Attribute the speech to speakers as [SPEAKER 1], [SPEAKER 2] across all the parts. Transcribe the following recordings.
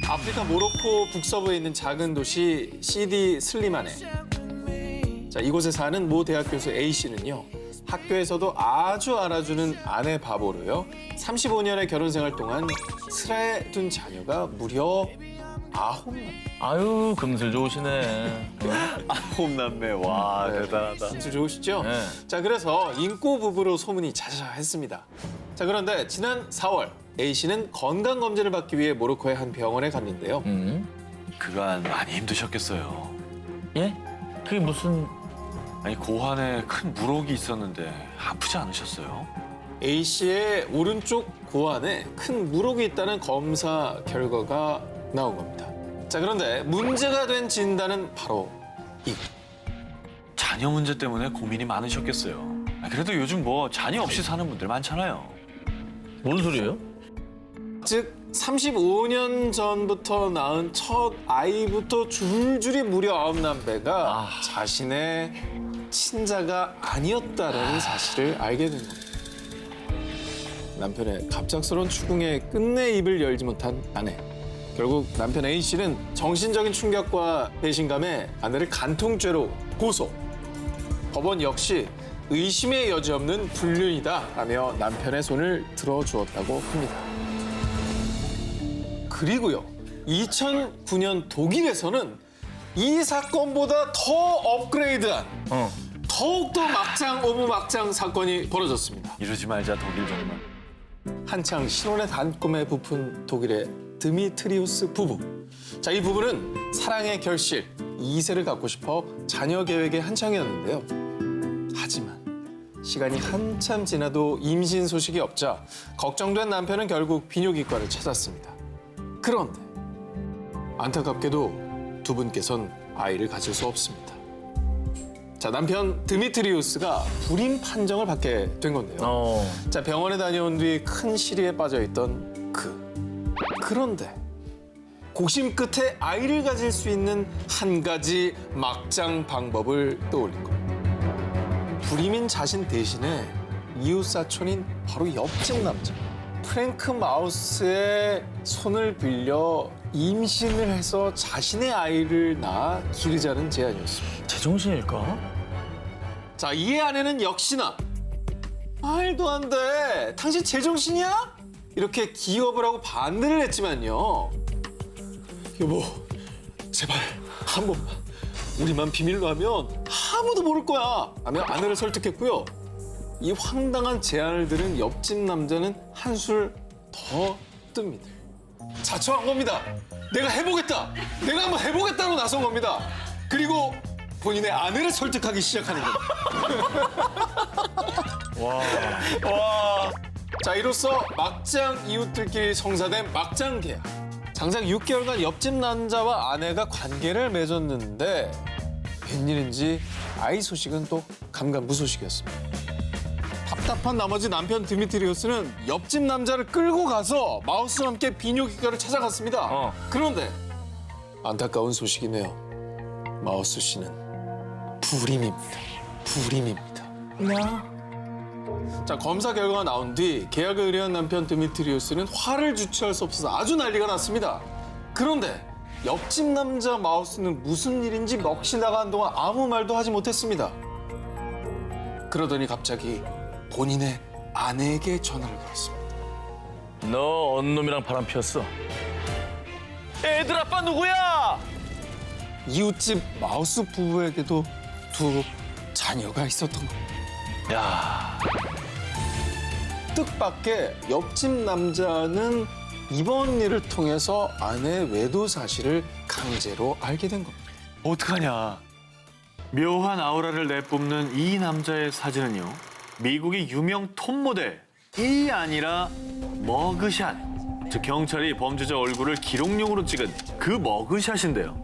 [SPEAKER 1] 아프리카 모로코 북서부에 있는 작은 도시 시디 슬리만에 자, 이곳에 사는 모 대학 교수 A씨는요. 학교에서도 아주 알아주는 아내 바보로요. 35년의 결혼 생활 동안 슬하에 둔 자녀가 무려 9명.
[SPEAKER 2] 아유, 금슬 좋으시네.
[SPEAKER 3] 홈남매 와 대단하다.
[SPEAKER 1] 진짜 좋으시죠?
[SPEAKER 2] 네.
[SPEAKER 1] 자, 그래서 인꼬 부부로 소문이 자자했습니다. 자, 그런데 지난 4월 A씨는 건강검진을 받기 위해 모로코의 한 병원에 갔는데요.
[SPEAKER 3] 그간 많이 힘드셨겠어요.
[SPEAKER 2] 예? 그게 무슨...
[SPEAKER 3] 아니 고환에 큰 물혹이 있었는데 아프지 않으셨어요?
[SPEAKER 1] A씨의 오른쪽 고환에 큰 물혹이 있다는 검사 결과가 나온 겁니다. 자, 그런데 문제가 된 진단은 바로 이거.
[SPEAKER 3] 자녀 문제 때문에 고민이 많으셨겠어요. 그래도 요즘 뭐 자녀 없이 사는 분들 많잖아요.
[SPEAKER 2] 뭔 소리예요?
[SPEAKER 1] 즉 35년 전부터 낳은 첫 아이부터 줄줄이 무려 9남매가 자신의 친자가 아니었다는 사실을 알게 된 겁니다. 남편의 갑작스러운 추궁에 끝내 입을 열지 못한 아내. 결국 남편 A씨는 정신적인 충격과 배신감에 아내를 간통죄로 고소. 법원 역시 의심의 여지 없는 불륜이다라며 남편의 손을 들어주었다고 합니다. 그리고요, 2009년 독일에서는 이 사건보다 더 업그레이드한 더욱더 막장 오브 막장 사건이 벌어졌습니다.
[SPEAKER 3] 이러지 말자 독일 정말.
[SPEAKER 1] 한창 신혼의 단꿈에 부푼 독일의 드미트리우스 부부. 자, 이 부부는 사랑의 결실, 2세를 갖고 싶어 자녀 계획의 한창이었는데요. 하지만 시간이 한참 지나도 임신 소식이 없자 걱정된 남편은 결국 비뇨기과를 찾았습니다. 그런데 안타깝게도 두 분께선 아이를 가질 수 없습니다. 자, 남편 드미트리우스가 불임 판정을 받게 된 건데요. 자, 병원에 다녀온 뒤 큰 시리에 빠져있던 그런데 고심 끝에 아이를 가질 수 있는 한 가지 막장 방법을 떠올린 겁니다. 불임인 자신 대신에 이웃 사촌인 바로 옆집 남자 프랭크 마우스의 손을 빌려 임신을 해서 자신의 아이를 낳아 기르자는 제안이었습니다.
[SPEAKER 2] 제정신일까?
[SPEAKER 1] 자, 이에 아내는 역시나 말도 안 돼. 당신 제정신이야? 이렇게 기겁을 하고 반대를 했지만요. 여보, 제발 한 번만. 우리만 비밀로 하면 아무도 모를 거야. 하며 아내를 설득했고요. 이 황당한 제안을 들은 옆집 남자는 한술 더 뜹니다. 자처한 겁니다. 내가 해보겠다. 내가 한번 해보겠다고 나선 겁니다. 그리고 본인의 아내를 설득하기 시작하는 겁니다. 자, 이로써 막장 이웃들끼리 성사된 막장 계약. 장작 6개월간 옆집 남자와 아내가 관계를 맺었는데 웬일인지 아이 소식은 또 감감무소식이었습니다. 답답한 나머지 남편 드미트리우스는 옆집 남자를 끌고 가서 마우스와 함께 비뇨기과를 찾아갔습니다. 그런데 안타까운 소식이네요. 마우스 씨는 불임입니다. 불임입니다. 자, 검사 결과가 나온 뒤 계약을 의뢰한 남편 드미트리우스는 화를 주체할 수 없어서 아주 난리가 났습니다. 그런데 옆집 남자 마우스는 무슨 일인지 넋이 나간 동안 아무 말도 하지 못했습니다. 그러더니 갑자기 본인의 아내에게 전화를 걸었습니다.
[SPEAKER 2] 너 어느 놈이랑 바람 피웠어? 애들 아빠 누구야?
[SPEAKER 1] 이웃집 마우스 부부에게도 두 자녀가 있었던 겁니다.
[SPEAKER 2] 야,
[SPEAKER 1] 뜻밖의 옆집 남자는 이번 일을 통해서 아내의 외도 사실을 강제로 알게 된 겁니다.
[SPEAKER 3] 어떡하냐. 묘한 아우라를 내뿜는 이 남자의 사진은요. 미국의 유명 톱 모델이 아니라 머그샷. 즉 경찰이 범죄자 얼굴을 기록용으로 찍은 그 머그샷인데요.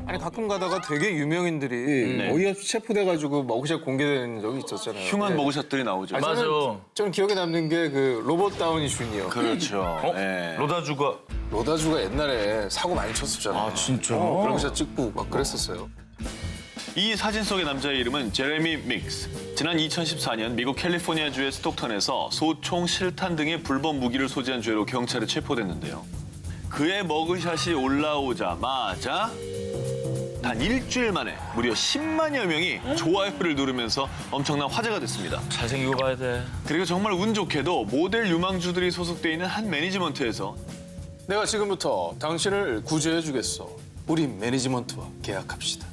[SPEAKER 1] 아니, 가끔 가다가 되게 유명인들이 어이없이 체포돼가지고 머그샷 공개되는 적이 있었잖아요.
[SPEAKER 3] 흉한 머그샷들이 나오죠.
[SPEAKER 2] 맞아.
[SPEAKER 1] 저는 기억에 남는 게 그 로버트 다우니 주니어.
[SPEAKER 3] 그렇죠. 네.
[SPEAKER 2] 로다주가...
[SPEAKER 1] 로다주가 옛날에 사고 많이 쳤었잖아요.
[SPEAKER 2] 아, 진짜?
[SPEAKER 1] 머그샷 찍고 막 그랬었어요.
[SPEAKER 3] 이 사진 속의 남자의 이름은 제레미 믹스. 지난 2014년 미국 캘리포니아주의 스톡턴에서 소총, 실탄 등의 불법 무기를 소지한 죄로 경찰에 체포됐는데요. 그의 머그샷이 올라오자마자 단 일주일 만에 무려 10만여 명이 좋아요를 누르면서 엄청난 화제가 됐습니다.
[SPEAKER 2] 잘생기고 봐야 돼.
[SPEAKER 3] 그리고 정말 운 좋게도 모델 유망주들이 소속돼 있는 한 매니지먼트에서
[SPEAKER 1] 내가 지금부터 당신을 구제해주겠어. 우리 매니지먼트와 계약합시다.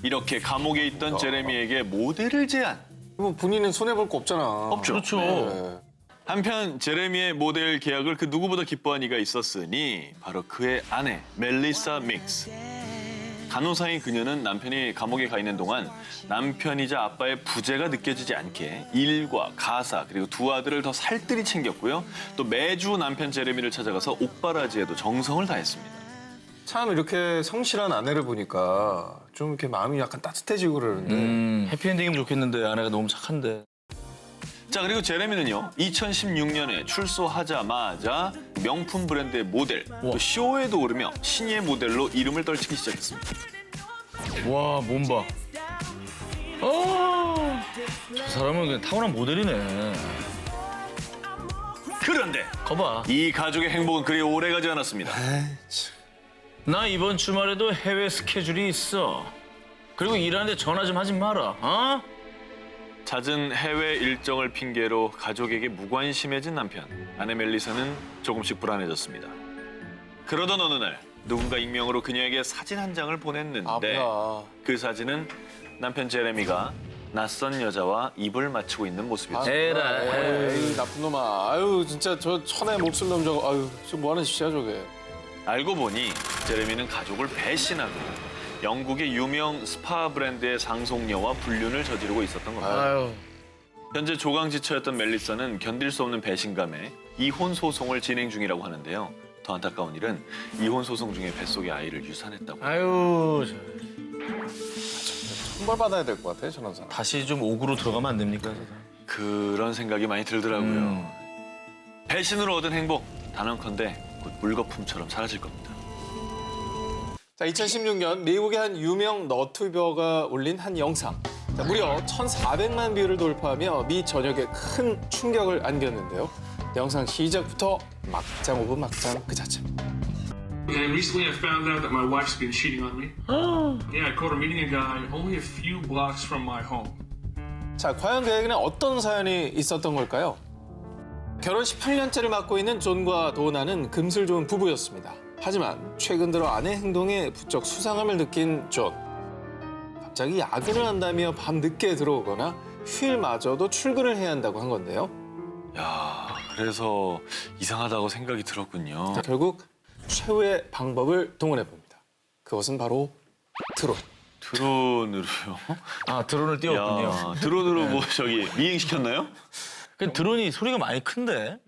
[SPEAKER 3] 이렇게 감옥에 있던 제레미에게 모델을 제안.
[SPEAKER 1] 뭐 본인은 손해볼 거 없잖아.
[SPEAKER 3] 없죠.
[SPEAKER 2] 그렇죠.
[SPEAKER 1] 네.
[SPEAKER 3] 한편 제레미의 모델 계약을 그 누구보다 기뻐한 이가 있었으니 바로 그의 아내 멜리사 믹스. 간호사인 그녀는 남편이 감옥에 가 있는 동안 남편이자 아빠의 부재가 느껴지지 않게 일과 가사 그리고 두 아들을 더 살뜰히 챙겼고요. 또 매주 남편 제레미를 찾아가서 옥바라지에도 정성을 다했습니다.
[SPEAKER 1] 참 이렇게 성실한 아내를 보니까 좀 이렇게 마음이 약간 따뜻해지고 그러는데
[SPEAKER 2] 해피엔딩이면 좋겠는데 아내가 너무 착한데.
[SPEAKER 3] 자, 그리고 제레미는요, 2016년에 출소하자마자 명품 브랜드의 모델, 또 쇼에도 오르며 신예 모델로 이름을 떨치기 시작했습니다.
[SPEAKER 2] 와, 몸 봐. 저 사람은 그냥 타고난 모델이네.
[SPEAKER 3] 그런데
[SPEAKER 2] 거봐.
[SPEAKER 3] 이 가족의 행복은 그리 오래가지 않았습니다.
[SPEAKER 2] 나 이번 주말에도 해외 스케줄이 있어. 그리고 일하는데 전화 좀 하지 마라. 어?
[SPEAKER 3] 잦은 해외 일정을 핑계로 가족에게 무관심해진 남편. 아내 멜리사는 조금씩 불안해졌습니다. 그러던 어느 날 누군가 익명으로 그녀에게 사진 한 장을 보냈는데
[SPEAKER 1] 아프다.
[SPEAKER 3] 그 사진은 남편 제레미가 낯선 여자와 입을 맞추고 있는 모습이었습니다.
[SPEAKER 2] 에라.
[SPEAKER 1] 에이 나쁜 놈아. 아유 진짜 저 천하의 몹쓸 놈 저거. 아유 지금 뭐 하는 짓이야 저게.
[SPEAKER 3] 알고 보니 제레미는 가족을 배신하고 영국의 유명 스파 브랜드의 상속녀와 불륜을 저지르고 있었던 겁니다.
[SPEAKER 2] 아유.
[SPEAKER 3] 현재 조강지처였던 멜리사는 견딜 수 없는 배신감에 이혼 소송을 진행 중이라고 하는데요. 더 안타까운 일은 이혼 소송 중에 뱃속의 아이를 유산했다고.
[SPEAKER 2] 아유.
[SPEAKER 1] 처벌받아야 될 것 같아 저런 사람.
[SPEAKER 2] 다시 좀 옥으로 들어가면 안 됩니까?
[SPEAKER 3] 그런 생각이 많이 들더라고요. 배신으로 얻은 행복, 단언컨대 곧 물거품처럼 사라질 겁니다.
[SPEAKER 1] 자, 2016년 미국의 한 유명 너튜버가 올린 한 영상. 자, 무려 1,400만 뷰를 돌파하며 미 전역에 큰 충격을 안겼는데요. 영상 시작부터 막장 오브 막장 그 자체.
[SPEAKER 4] And recently I found out that my wife's been cheating on me. Yeah, I caught her meeting a guy only a few blocks from my home.
[SPEAKER 1] 자, 과연 그에게는 어떤 사연이 있었던 걸까요? 결혼 18년째를 맡고 있는 존과 도나는 금슬 좋은 부부였습니다. 하지만 최근 들어 아내 행동에 부쩍 수상함을 느낀 존. 갑자기 야근을 한다며 밤 늦게 들어오거나 휴일마저도 출근을 해야 한다고 한 건데요.
[SPEAKER 3] 야, 그래서 이상하다고 생각이 들었군요.
[SPEAKER 1] 자, 결국 최후의 방법을 동원해 봅니다. 그것은 바로 드론.
[SPEAKER 3] 드론으로요?
[SPEAKER 2] 아, 드론을 띄웠군요.
[SPEAKER 3] 야, 드론으로 뭐 저기 미행시켰나요?
[SPEAKER 2] 그 드론이 소리가 많이 큰데.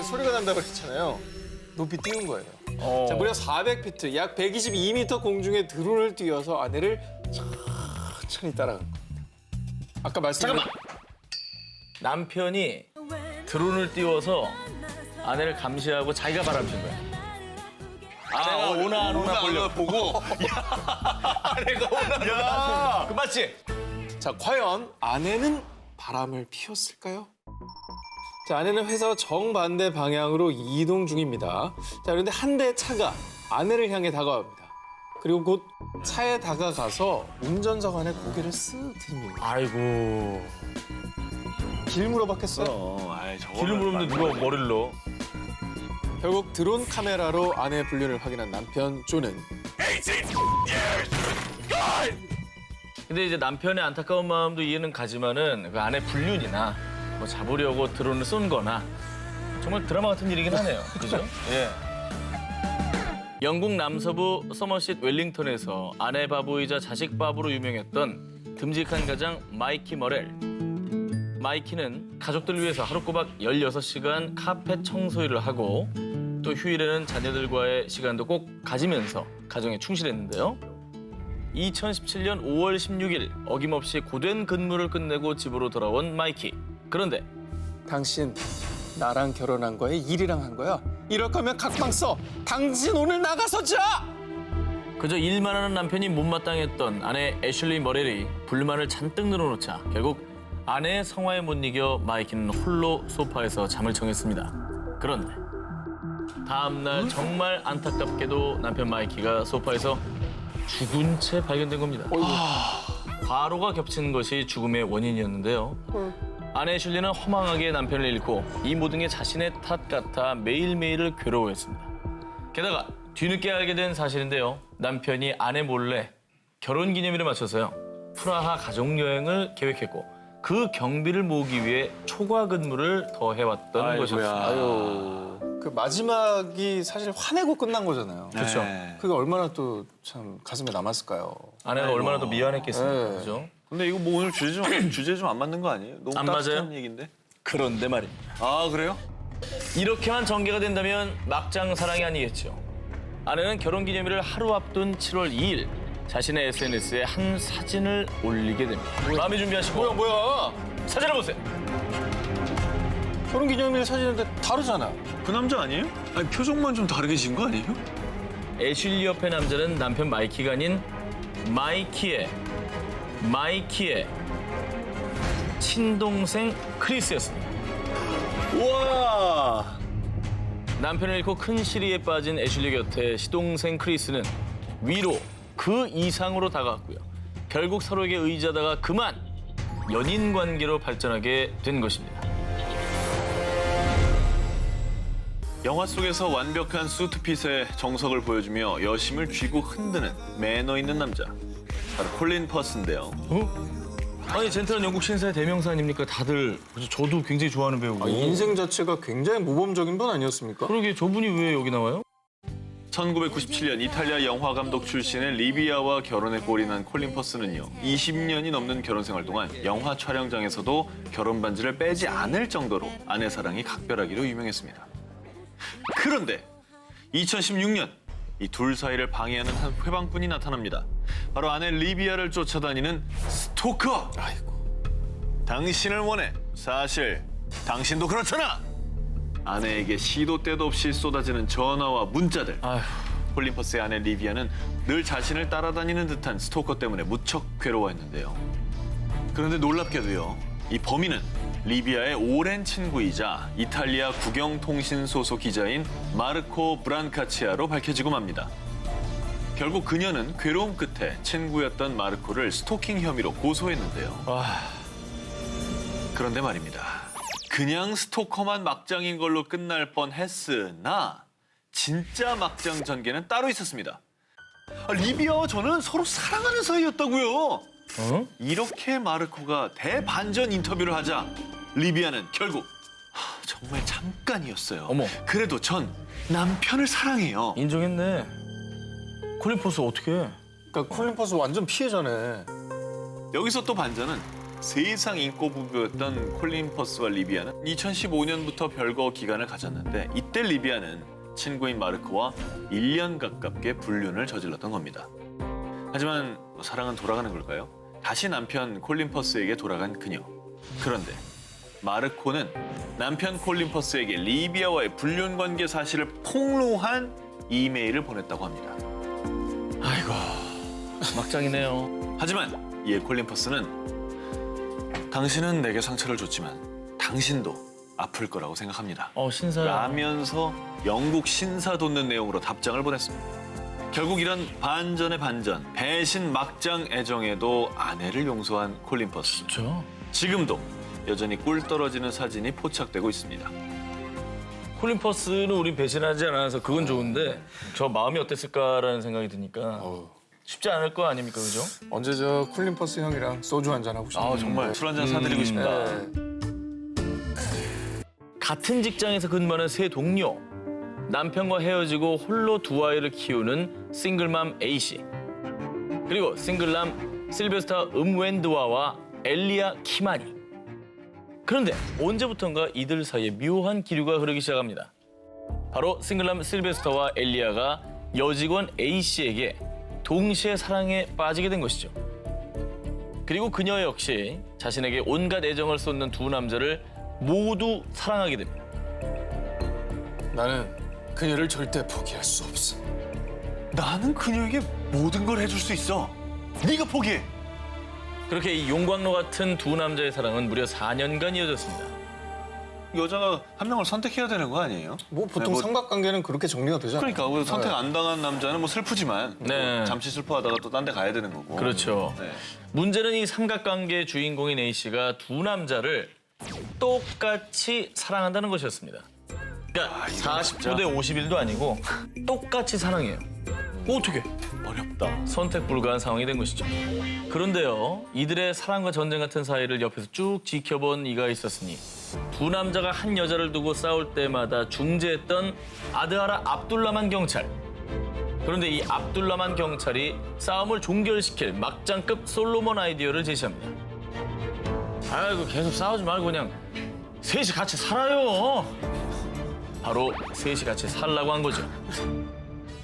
[SPEAKER 1] 소리가 난다고 했잖아요. 높이 띄운 거예요. 자, 무려 400피트, 약 122m 공중에 드론을 띄워서 아내를 천천히 따라간 겁니다. 아까 말씀드린
[SPEAKER 2] 남편이 드론을 띄워서 아내를 감시하고 자기가 바람핀 거야. 아내가 오나 안 오나
[SPEAKER 3] 보고.
[SPEAKER 2] 아내가 오나 안 오나. 그 맞지?
[SPEAKER 1] 자, 과연 아내는 바람을 피웠을까요? 자, 아내는 회사와 정반대 방향으로 이동 중입니다. 자, 그런데 한 대의 차가 아내를 향해 다가옵니다. 그리고 곧 차에 다가가서 운전석 안에 고개를 쓱 들입니다.
[SPEAKER 2] 아이고.
[SPEAKER 1] 길 물어봤겠어요?
[SPEAKER 2] 길을 물었는데 누가 머리를 넣어?
[SPEAKER 1] 결국 드론 카메라로 아내의 불륜을 확인한 남편 존은
[SPEAKER 2] 근데 이제 남편의 안타까운 마음도 이해는 가지만은 그 아내 불륜이나 뭐 잡으려고 드론을 쏜 거나 정말 드라마 같은 일이긴 하네요. 그죠? 예. 영국 남서부 서머싯 웰링턴에서 아내 바보이자 자식 바보로 유명했던 듬직한 가장 마이키 머렐. 마이키는 가족들을 위해서 하루 꼬박 16시간 카펫 청소일을 하고 또 휴일에는 자녀들과의 시간도 꼭 가지면서 가정에 충실했는데요. 2017년 5월 16일 어김없이 고된 근무를 끝내고 집으로 돌아온 마이키. 그런데
[SPEAKER 1] 당신 나랑 결혼한 거야? 일이랑 한 거야? 이럴 거면 각방 써! 당신 오늘 나가서 자!
[SPEAKER 2] 그저 일만 하는 남편이 못마땅했던 아내 애슐리 머렐이 불만을 잔뜩 늘어놓자 결국 아내의 성화에 못 이겨 마이키는 홀로 소파에서 잠을 청했습니다. 그런데 다음 날 정말 안타깝게도 남편 마이키가 소파에서 죽은 채 발견된 겁니다. 과로가 겹친 것이 죽음의 원인이었는데요. 아내 슐리는 허망하게 남편을 잃고 이 모든 게 자신의 탓 같아 매일매일을 괴로워했습니다. 게다가 뒤늦게 알게 된 사실인데요. 남편이 아내 몰래 결혼기념일을 맞춰서요. 프라하 가족여행을 계획했고 그 경비를 모으기 위해 초과 근무를 더 해왔던 것이었습니다.
[SPEAKER 1] 그 마지막이 사실 화내고 끝난 거잖아요.
[SPEAKER 2] 그렇죠.
[SPEAKER 1] 그게 얼마나 또 참 가슴에 남았을까요?
[SPEAKER 2] 아내가 얼마나 더 미안했겠습니까.
[SPEAKER 1] 네.
[SPEAKER 2] 그죠?
[SPEAKER 3] 근데 이거 뭐 오늘 주제 좀 안 맞는 거 아니에요? 너무
[SPEAKER 2] 안
[SPEAKER 3] 따뜻한
[SPEAKER 2] 맞아요?
[SPEAKER 3] 얘기인데.
[SPEAKER 2] 그런데 말입니다.
[SPEAKER 3] 아 그래요?
[SPEAKER 2] 이렇게만 전개가 된다면 막장 사랑이 아니겠죠. 아내는 결혼기념일을 하루 앞둔 7월 2일 자신의 SNS에 한 사진을 올리게 됩니다. 마음의 준비하시고
[SPEAKER 1] 뭐야?
[SPEAKER 2] 사진을 보세요.
[SPEAKER 1] 결혼기념일 사진인데 다르잖아.
[SPEAKER 3] 그 남자 아니에요? 아니 표정만 좀 다르게 지은 거 아니에요?
[SPEAKER 2] 애슐리 옆의 남자는 남편 마이키가 아닌 마이키의 친동생 크리스였습니다.
[SPEAKER 3] 우와.
[SPEAKER 2] 남편을 잃고 큰 시리에 빠진 애슐리 곁에 시동생 크리스는 위로 그 이상으로 다가왔고요. 결국 서로에게 의지하다가 그만 연인 관계로 발전하게 된 것입니다.
[SPEAKER 3] 영화 속에서 완벽한 수트핏의 정석을 보여주며 여심을 쥐고 흔드는 매너 있는 남자. 바로 콜린 퍼스인데요.
[SPEAKER 2] 아니 젠틀한 영국 신사의 대명사 아닙니까? 다들 저도 굉장히 좋아하는 배우고.
[SPEAKER 1] 인생 자체가 굉장히 모범적인 분 아니었습니까?
[SPEAKER 2] 그러게 저분이 왜 여기 나와요?
[SPEAKER 3] 1997년 이탈리아 영화 감독 출신의 리비아와 결혼에 골인한 콜린 퍼스는요. 20년이 넘는 결혼 생활 동안 영화 촬영장에서도 결혼 반지를 빼지 않을 정도로 아내 사랑이 각별하기로 유명했습니다. 그런데 2016년 이 둘 사이를 방해하는 한 회방꾼이 나타납니다. 바로 아내 리비아를 쫓아다니는 스토커.
[SPEAKER 1] 아이고.
[SPEAKER 3] 당신을 원해. 사실 당신도 그렇잖아. 아내에게 시도 때도 없이 쏟아지는 전화와 문자들.
[SPEAKER 2] 아휴.
[SPEAKER 3] 콜린 퍼스의 아내 리비아는 늘 자신을 따라다니는 듯한 스토커 때문에 무척 괴로워했는데요. 그런데 놀랍게도요. 이 범인은 리비아의 오랜 친구이자 이탈리아 국영통신 소속 기자인 마르코 브란카치아로 밝혀지고 맙니다. 결국 그녀는 괴로움 끝에 친구였던 마르코를 스토킹 혐의로 고소했는데요. 그런데 말입니다. 그냥 스토커만 막장인 걸로 끝날 뻔했으나 진짜 막장 전개는 따로 있었습니다. 리비아와 저는 서로 사랑하는 사이였다고요. 이렇게 마르코가 대반전 인터뷰를 하자 리비아는 결국 정말 잠깐이었어요.
[SPEAKER 2] 어머.
[SPEAKER 3] 그래도 전 남편을 사랑해요.
[SPEAKER 2] 인정했네. 콜린 포스 어떻게 해?
[SPEAKER 1] 그러니까 콜린 퍼스 완전 피해자네.
[SPEAKER 3] 여기서 또 반전은 세상 인고 부부였던 콜린 퍼스와 리비아는 2015년부터 별거 기간을 가졌는데 이때 리비아는 친구인 마르코와 1년 가깝게 불륜을 저질렀던 겁니다. 하지만 사랑은 돌아가는 걸까요? 다시 남편 콜린 퍼스에게 돌아간 그녀. 그런데 마르코는 남편 콜린 퍼스에게 리비아와의 불륜 관계 사실을 폭로한 이메일을 보냈다고 합니다.
[SPEAKER 2] 아이고 막장이네요.
[SPEAKER 3] 하지만 이에 콜린 퍼스는 당신은 내게 상처를 줬지만 당신도 아플 거라고 생각합니다.
[SPEAKER 2] 신사야.
[SPEAKER 3] 라면서 영국 신사 돋는 내용으로 답장을 보냈습니다. 결국 이런 반전의 반전, 배신 막장 애정에도 아내를 용서한 콜린 퍼스.
[SPEAKER 2] 그렇죠.
[SPEAKER 3] 지금도 여전히 꿀 떨어지는 사진이 포착되고 있습니다.
[SPEAKER 2] 콜린 퍼스는 우리 배신하지 않아서 그건 좋은데 저 마음이 어땠을까라는 생각이 드니까 쉽지 않을 거 아닙니까, 그죠?
[SPEAKER 1] 언제 저 콜린 퍼스 형이랑 소주 한잔 하고 싶네.
[SPEAKER 3] 정말 술 한잔 사드리고 싶다.
[SPEAKER 2] 같은 직장에서 근무하는 새 동료. 남편과 헤어지고 홀로 두 아이를 키우는 싱글맘 A씨. 그리고 싱글남 실베스타 음웬드와와 엘리아 키마니. 그런데 언제부턴가 이들 사이에 묘한 기류가 흐르기 시작합니다. 바로 싱글남 실베스터와 엘리아가 여직원 A씨에게 동시에 사랑에 빠지게 된 것이죠. 그리고 그녀 역시 자신에게 온갖 애정을 쏟는 두 남자를 모두 사랑하게 됩니다.
[SPEAKER 1] 나는 그녀를 절대 포기할 수 없어.
[SPEAKER 3] 나는 그녀에게 모든 걸 해줄 수 있어. 네가 포기해.
[SPEAKER 2] 그렇게 이 용광로 같은 두 남자의 사랑은 무려 4년간 이어졌습니다.
[SPEAKER 3] 여자가 한 명을 선택해야 되는 거 아니에요?
[SPEAKER 1] 뭐 보통
[SPEAKER 3] 네,
[SPEAKER 1] 삼각관계는 그렇게 정리가 되잖아요.
[SPEAKER 3] 그러니까 뭐 선택 안 당한 남자는 뭐 슬프지만
[SPEAKER 2] 네.
[SPEAKER 3] 뭐 잠시 슬퍼하다가 또 딴 데 가야 되는 거고.
[SPEAKER 2] 그렇죠.
[SPEAKER 3] 네.
[SPEAKER 2] 문제는 이 삼각관계의 주인공인 A씨가 두 남자를 똑같이 사랑한다는 것이었습니다. 그러니까 40도 대 51도 아니고 똑같이 사랑해요. 어떻게?
[SPEAKER 3] 어렵다.
[SPEAKER 2] 선택 불가한 상황이 된 것이죠. 그런데요, 이들의 사랑과 전쟁 같은 사이를 옆에서 쭉 지켜본 이가 있었으니 두 남자가 한 여자를 두고 싸울 때마다 중재했던 아드하라 압둘라만 경찰. 그런데 이 압둘라만 경찰이 싸움을 종결시킬 막장급 솔로몬 아이디어를 제시합니다. 아이고 계속 싸우지 말고 그냥 셋이 같이 살아요. 바로 셋이 같이 살라고 한 거죠.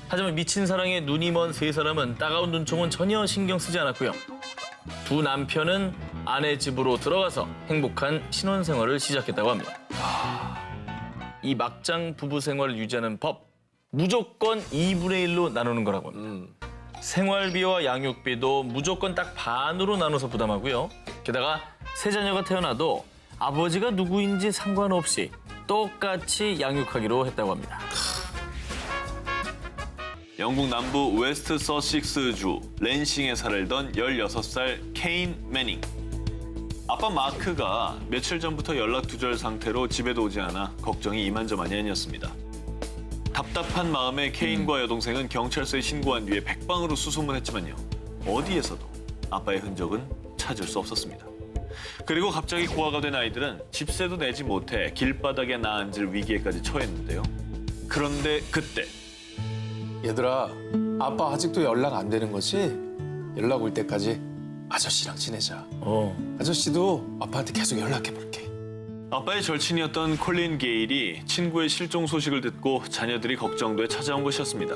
[SPEAKER 2] 하지만 미친 사랑에 눈이 먼 세 사람은 따가운 눈총은 전혀 신경 쓰지 않았고요. 두 남편은 아내 집으로 들어가서 행복한 신혼생활을 시작했다고 합니다. 이 막장 부부 생활을 유지하는 법, 무조건 2분의 1로 나누는 거라고 합니다. 생활비와 양육비도 무조건 딱 반으로 나눠서 부담하고요. 게다가 세 자녀가 태어나도 아버지가 누구인지 상관없이 똑같이 양육하기로 했다고 합니다.
[SPEAKER 3] 영국 남부 웨스트 서식스주 랜싱에 살던 16살 케인 매닝. 아빠 마크가 며칠 전부터 연락 두절 상태로 집에도 오지 않아 걱정이 이만저만이 아니었습니다. 답답한 마음에 케인과 여동생은 경찰서에 신고한 뒤에 백방으로 수소문했지만요. 어디에서도 아빠의 흔적은 찾을 수 없었습니다. 그리고 갑자기 고아가 된 아이들은 집세도 내지 못해 길바닥에 나앉을 위기에까지 처했는데요. 그런데 그때
[SPEAKER 1] 얘들아, 아빠 아직도 연락 안 되는 거지? 연락 올 때까지 아저씨랑 지내자. 아저씨도 아빠한테 계속 연락해볼게.
[SPEAKER 3] 아빠의 절친이었던 콜린 게일이 친구의 실종 소식을 듣고 자녀들이 걱정돼 찾아온 것이었습니다.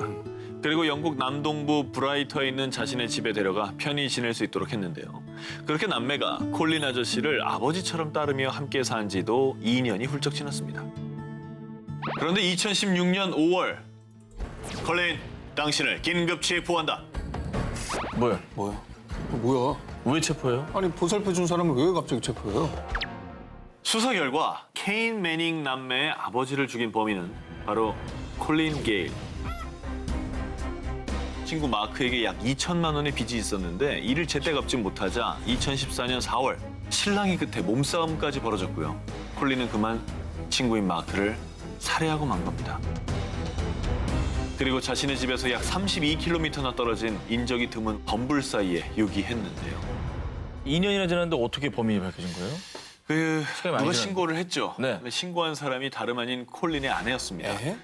[SPEAKER 3] 그리고 영국 남동부 브라이터에 있는 자신의 집에 데려가 편히 지낼 수 있도록 했는데요. 그렇게 남매가 콜린 아저씨를 아버지처럼 따르며 함께 산 지도 2년이 훌쩍 지났습니다. 그런데 2016년 5월 콜린, 당신을 긴급 체포한다.
[SPEAKER 2] 뭐야?
[SPEAKER 1] 뭐야?
[SPEAKER 2] 왜 체포해요?
[SPEAKER 1] 아니 보살펴 준 사람을 왜 갑자기 체포해요?
[SPEAKER 3] 수사 결과 케인 매닝 남매의 아버지를 죽인 범인은 바로 콜린 게일. 친구 마크에게 약 2천만 원의 빚이 있었는데 이를 제때 갚지 못하자 2014년 4월 신랑이 끝에 몸싸움까지 벌어졌고요. 콜린은 그만 친구인 마크를 살해하고 만 겁니다. 그리고 자신의 집에서 약 32km나 떨어진 인적이 드문 덤불 사이에 유기했는데요.
[SPEAKER 2] 2년이나 지났는데 어떻게 범인이 밝혀진 거예요? 시간이 많이
[SPEAKER 3] 누가
[SPEAKER 2] 지났네.
[SPEAKER 3] 신고를 했죠.
[SPEAKER 2] 네.
[SPEAKER 3] 근데 신고한 사람이 다름 아닌 콜린의 아내였습니다.
[SPEAKER 1] 에?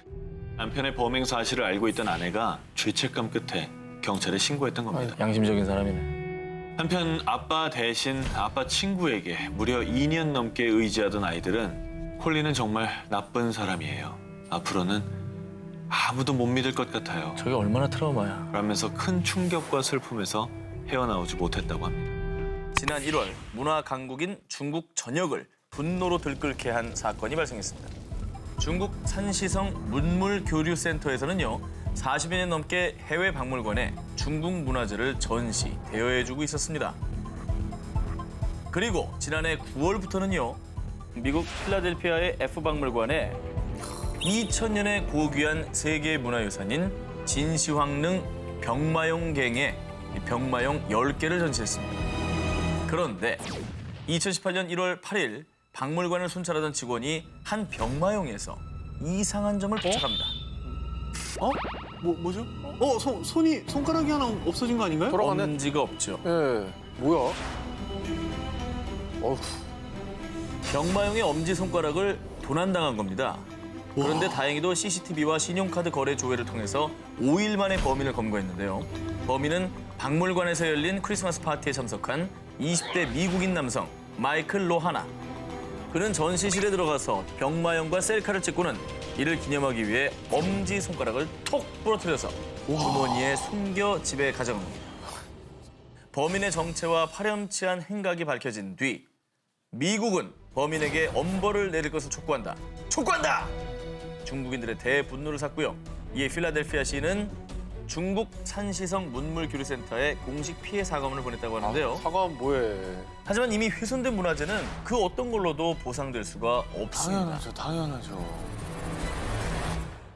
[SPEAKER 3] 남편의 범행 사실을 알고 있던 아내가 죄책감 끝에 경찰에 신고했던 겁니다.
[SPEAKER 2] 양심적인 사람이네.
[SPEAKER 3] 한편 아빠 대신 아빠 친구에게 무려 2년 넘게 의지하던 아이들은 콜린은 정말 나쁜 사람이에요. 앞으로는 아무도 못 믿을 것 같아요.
[SPEAKER 2] 저게 얼마나 트라우마야.
[SPEAKER 3] 라면서 큰 충격과 슬픔에서 헤어나오지 못했다고 합니다.
[SPEAKER 2] 지난 1월 문화 강국인 중국 전역을 분노로 들끓게 한 사건이 발생했습니다. 중국 산시성 문물교류센터에서는요, 40여 년 넘게 해외 박물관에 중국 문화재를 전시, 대여해주고 있었습니다. 그리고 지난해 9월부터는요, 미국 필라델피아의 F박물관에 2000년의 고귀한 세계 문화유산인 진시황릉 병마용갱의 병마용 10개를 전시했습니다. 그런데 2018년 1월 8일 박물관을 순찰하던 직원이 한 병마용에서 이상한 점을 포착합니다.
[SPEAKER 3] 뭐죠? 손가락이 하나 없어진 거 아닌가요?
[SPEAKER 1] 돌아가네.
[SPEAKER 2] 엄지가 없죠.
[SPEAKER 1] 예. 뭐야? 어휴.
[SPEAKER 2] 병마용의 엄지손가락을 도난당한 겁니다. 그런데 다행히도 CCTV와 신용카드 거래 조회를 통해서 5일 만에 범인을 검거했는데요. 범인은 박물관에서 열린 크리스마스 파티에 참석한 20대 미국인 남성 마이클 로하나. 그는 전시실에 들어가서 병마용과 셀카를 찍고는 이를 기념하기 위해 엄지손가락을 톡 부러뜨려서 주머니에 숨겨 집에 가져간 겁니다. 범인의 정체와 파렴치한 행각이 밝혀진 뒤 미국은 범인에게 엄벌을 내릴 것을 촉구한다. 촉구한다! 중국인들의 대분노를 샀고요. 이에 필라델피아 시는 중국 산시성 문물교류센터에 공식 피해 사과문을 보냈다고 하는데요.
[SPEAKER 1] 사과 뭐해?
[SPEAKER 2] 하지만 이미 훼손된 문화재는 그 어떤 걸로도 보상될 수가 없습니다.
[SPEAKER 1] 당연하죠.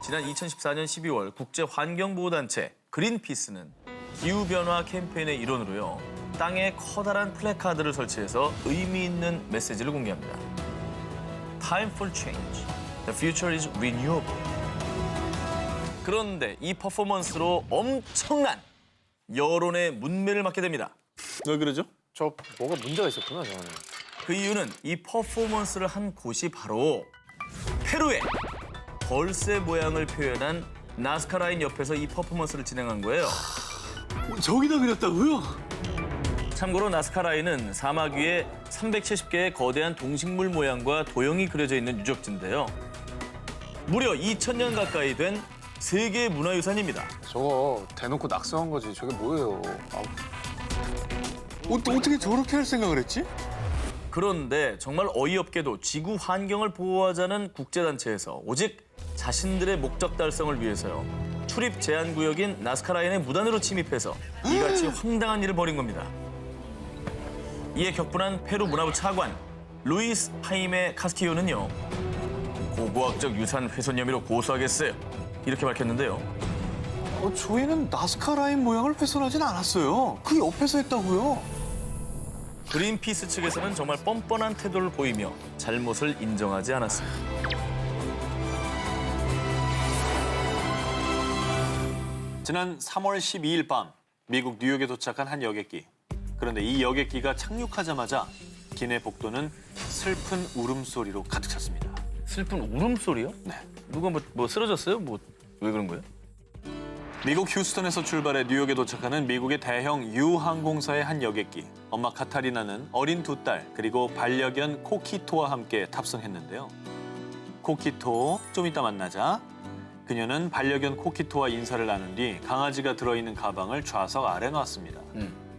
[SPEAKER 2] 지난 2014년 12월 국제환경보호단체 그린피스는 기후변화 캠페인의 일원으로요. 땅에 커다란 플래카드를 설치해서 의미 있는 메시지를 공개합니다. Time for change. The future is renewable. 그런데 이 퍼포먼스로 엄청난 여론의 문매를 맞게 됩니다.
[SPEAKER 3] 왜 그러죠?
[SPEAKER 1] 저 뭐가 문제가 있었구나 저는.
[SPEAKER 2] 그 이유는 이 퍼포먼스를 한 곳이 바로 페루의 벌새 모양을 표현한 나스카 라인 옆에서 이 퍼포먼스를 진행한 거예요.
[SPEAKER 3] 저기다 그렸다고요?
[SPEAKER 2] 참고로 나스카 라인은 사막 위에 370개의 거대한 동식물 모양과 도형이 그려져 있는 유적지인데요. 무려 2000년 가까이 된 세계 문화유산입니다.
[SPEAKER 1] 저거 대놓고 낙서한 거지. 저게 뭐예요?
[SPEAKER 3] 어떻게 저렇게 할 생각을 했지?
[SPEAKER 2] 그런데 정말 어이없게도 지구 환경을 보호하자는 국제단체에서 오직 자신들의 목적 달성을 위해서요. 출입 제한 구역인 나스카 라인에 무단으로 침입해서 이같이 황당한 일을 벌인 겁니다. 이에 격분한 페루 문화부 차관 루이스 하이메 카스티요는요. 고고학적 유산 훼손 혐의로 고소하겠어요. 이렇게 밝혔는데요.
[SPEAKER 3] 저희는 나스카 라인 모양을 훼손하진 않았어요. 그 옆에서 했다고요.
[SPEAKER 2] 그린피스 측에서는 정말 뻔뻔한 태도를 보이며 잘못을 인정하지 않았습니다.
[SPEAKER 3] 지난 3월 12일 밤 미국 뉴욕에 도착한 한 여객기. 그런데 이 여객기가 착륙하자마자 기내 복도는 슬픈 울음소리로 가득 찼습니다.
[SPEAKER 2] 슬픈 울음소리요?
[SPEAKER 3] 네.
[SPEAKER 2] 누가 뭐 쓰러졌어요? 왜 그런 거예요?
[SPEAKER 3] 미국 휴스턴에서 출발해 뉴욕에 도착하는 미국의 대형 유항공사의 한 여객기. 엄마 카타리나는 어린 두 딸 그리고 반려견 코키토와 함께 탑승했는데요. 코키토, 좀 이따 만나자. 그녀는 반려견 코키토와 인사를 나눈 뒤 강아지가 들어있는 가방을 좌석 아래 놨습니다.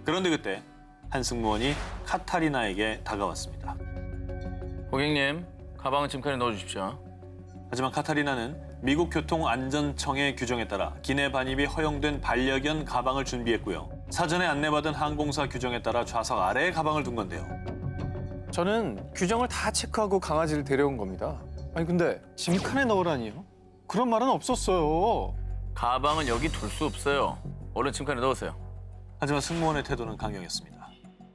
[SPEAKER 3] 그런데 그때 한 승무원이 카타리나에게 다가왔습니다.
[SPEAKER 2] 고객님, 가방은 짐칸에 넣어주십시오.
[SPEAKER 3] 하지만 카타리나는 미국 교통안전청의 규정에 따라 기내 반입이 허용된 반려견 가방을 준비했고요. 사전에 안내받은 항공사 규정에 따라 좌석 아래에 가방을 둔 건데요.
[SPEAKER 1] 저는 규정을 다 체크하고 강아지를 데려온 겁니다. 아니 근데 짐칸에 넣으라니요? 그런 말은 없었어요.
[SPEAKER 2] 가방은 여기 둘 수 없어요. 얼른 짐칸에 넣으세요.
[SPEAKER 3] 하지만 승무원의 태도는 강경했습니다.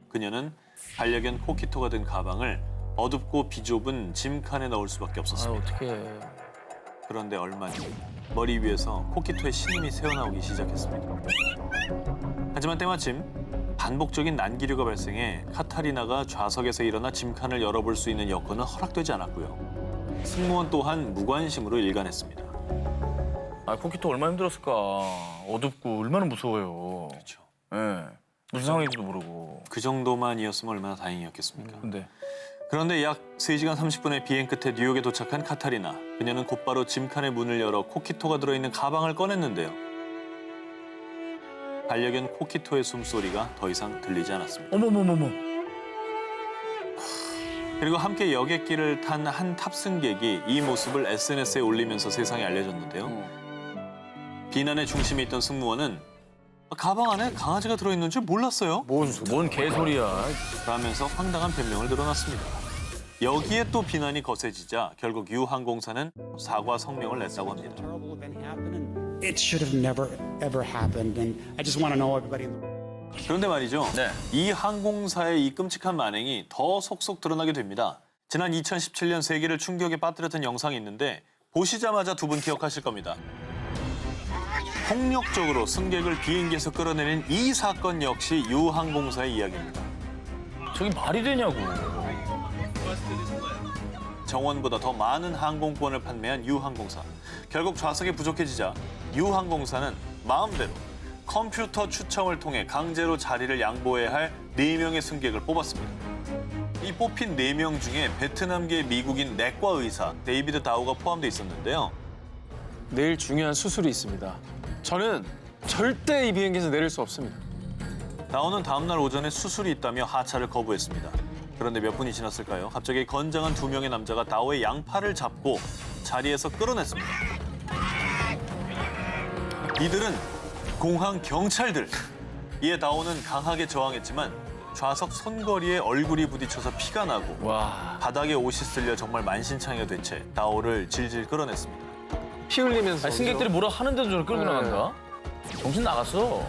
[SPEAKER 3] 그녀는 반려견 코키토가 든 가방을 어둡고 비좁은 짐칸에 넣을 수밖에 없었습니다.
[SPEAKER 2] 어떡해.
[SPEAKER 3] 그런데 얼마 뒤 머리 위에서 코키토의 신음이 새어나오기 시작했습니다. 하지만 때마침 반복적인 난기류가 발생해 카타리나가 좌석에서 일어나 짐칸을 열어볼 수 있는 여건은 허락되지 않았고요. 승무원 또한 무관심으로 일관했습니다.
[SPEAKER 2] 코키토 얼마나 힘들었을까. 어둡고 얼마나 무서워요.
[SPEAKER 3] 그렇죠.
[SPEAKER 2] 예. 무슨 상황인지도 모르고.
[SPEAKER 3] 그 정도만이었으면 얼마나 다행이었겠습니까?
[SPEAKER 2] 근데
[SPEAKER 3] 그런데 약 3시간 30분의 비행 끝에 뉴욕에 도착한 카타리나. 그녀는 곧바로 짐칸의 문을 열어 코키토가 들어있는 가방을 꺼냈는데요. 반려견 코키토의 숨소리가 더 이상 들리지 않았습니다.
[SPEAKER 2] 어머머머머.
[SPEAKER 3] 그리고 함께 여객기를 탄 한 탑승객이 이 모습을 SNS에 올리면서 세상에 알려졌는데요. 비난의 중심에 있던 승무원은 가방 안에 강아지가 들어있는 줄 몰랐어요.
[SPEAKER 2] 뭔 개소리야.
[SPEAKER 3] 라면서 황당한 변명을 늘어놨습니다. 여기에 또 비난이 거세지자 결국 유항공사는 사과 성명을 냈다고 합니다.
[SPEAKER 5] terrible event happened and it should have never ever happened and I just want to know everybody in the
[SPEAKER 3] 그런데 말이죠.
[SPEAKER 2] 네.
[SPEAKER 3] 이 항공사의 이 끔찍한 만행이 더 속속 드러나게 됩니다. 지난 2017년 세계를 충격에 빠뜨렸던 영상이 있는데 보시자마자 두 분 기억하실 겁니다. 폭력적으로 승객을 비행기에서 끌어내린 이 사건 역시 유항공사의 이야기입니다.
[SPEAKER 2] 저게 말이 되냐고.
[SPEAKER 3] 정원보다 더 많은 항공권을 판매한 유항공사. 결국 좌석이 부족해지자 유항공사는 마음대로 컴퓨터 추첨을 통해 강제로 자리를 양보해야 할 4명의 승객을 뽑았습니다. 이 뽑힌 4명 중에 베트남계 미국인 내과 의사 데이비드 다우가 포함돼 있었는데요.
[SPEAKER 1] 내일 중요한 수술이 있습니다. 저는 절대 이 비행기에서 내릴 수 없습니다.
[SPEAKER 3] 다우는 다음 날 오전에 수술이 있다며 하차를 거부했습니다. 그런데 몇 분이 지났을까요? 갑자기 건장한 2명의 남자가 다우의 양팔을 잡고 자리에서 끌어냈습니다. 이들은 공항 경찰들. 이에 다오는 강하게 저항했지만 좌석 손거리에 얼굴이 부딪혀서 피가 나고
[SPEAKER 2] 와.
[SPEAKER 3] 바닥에 옷이 쓸려 정말 만신창이가 된 채 다오를 질질 끌어냈습니다.
[SPEAKER 1] 피 흘리면서.
[SPEAKER 2] 승객들이 뭐라 하는데도 저를 끌고
[SPEAKER 1] 네.
[SPEAKER 2] 나간다? 정신 나갔어.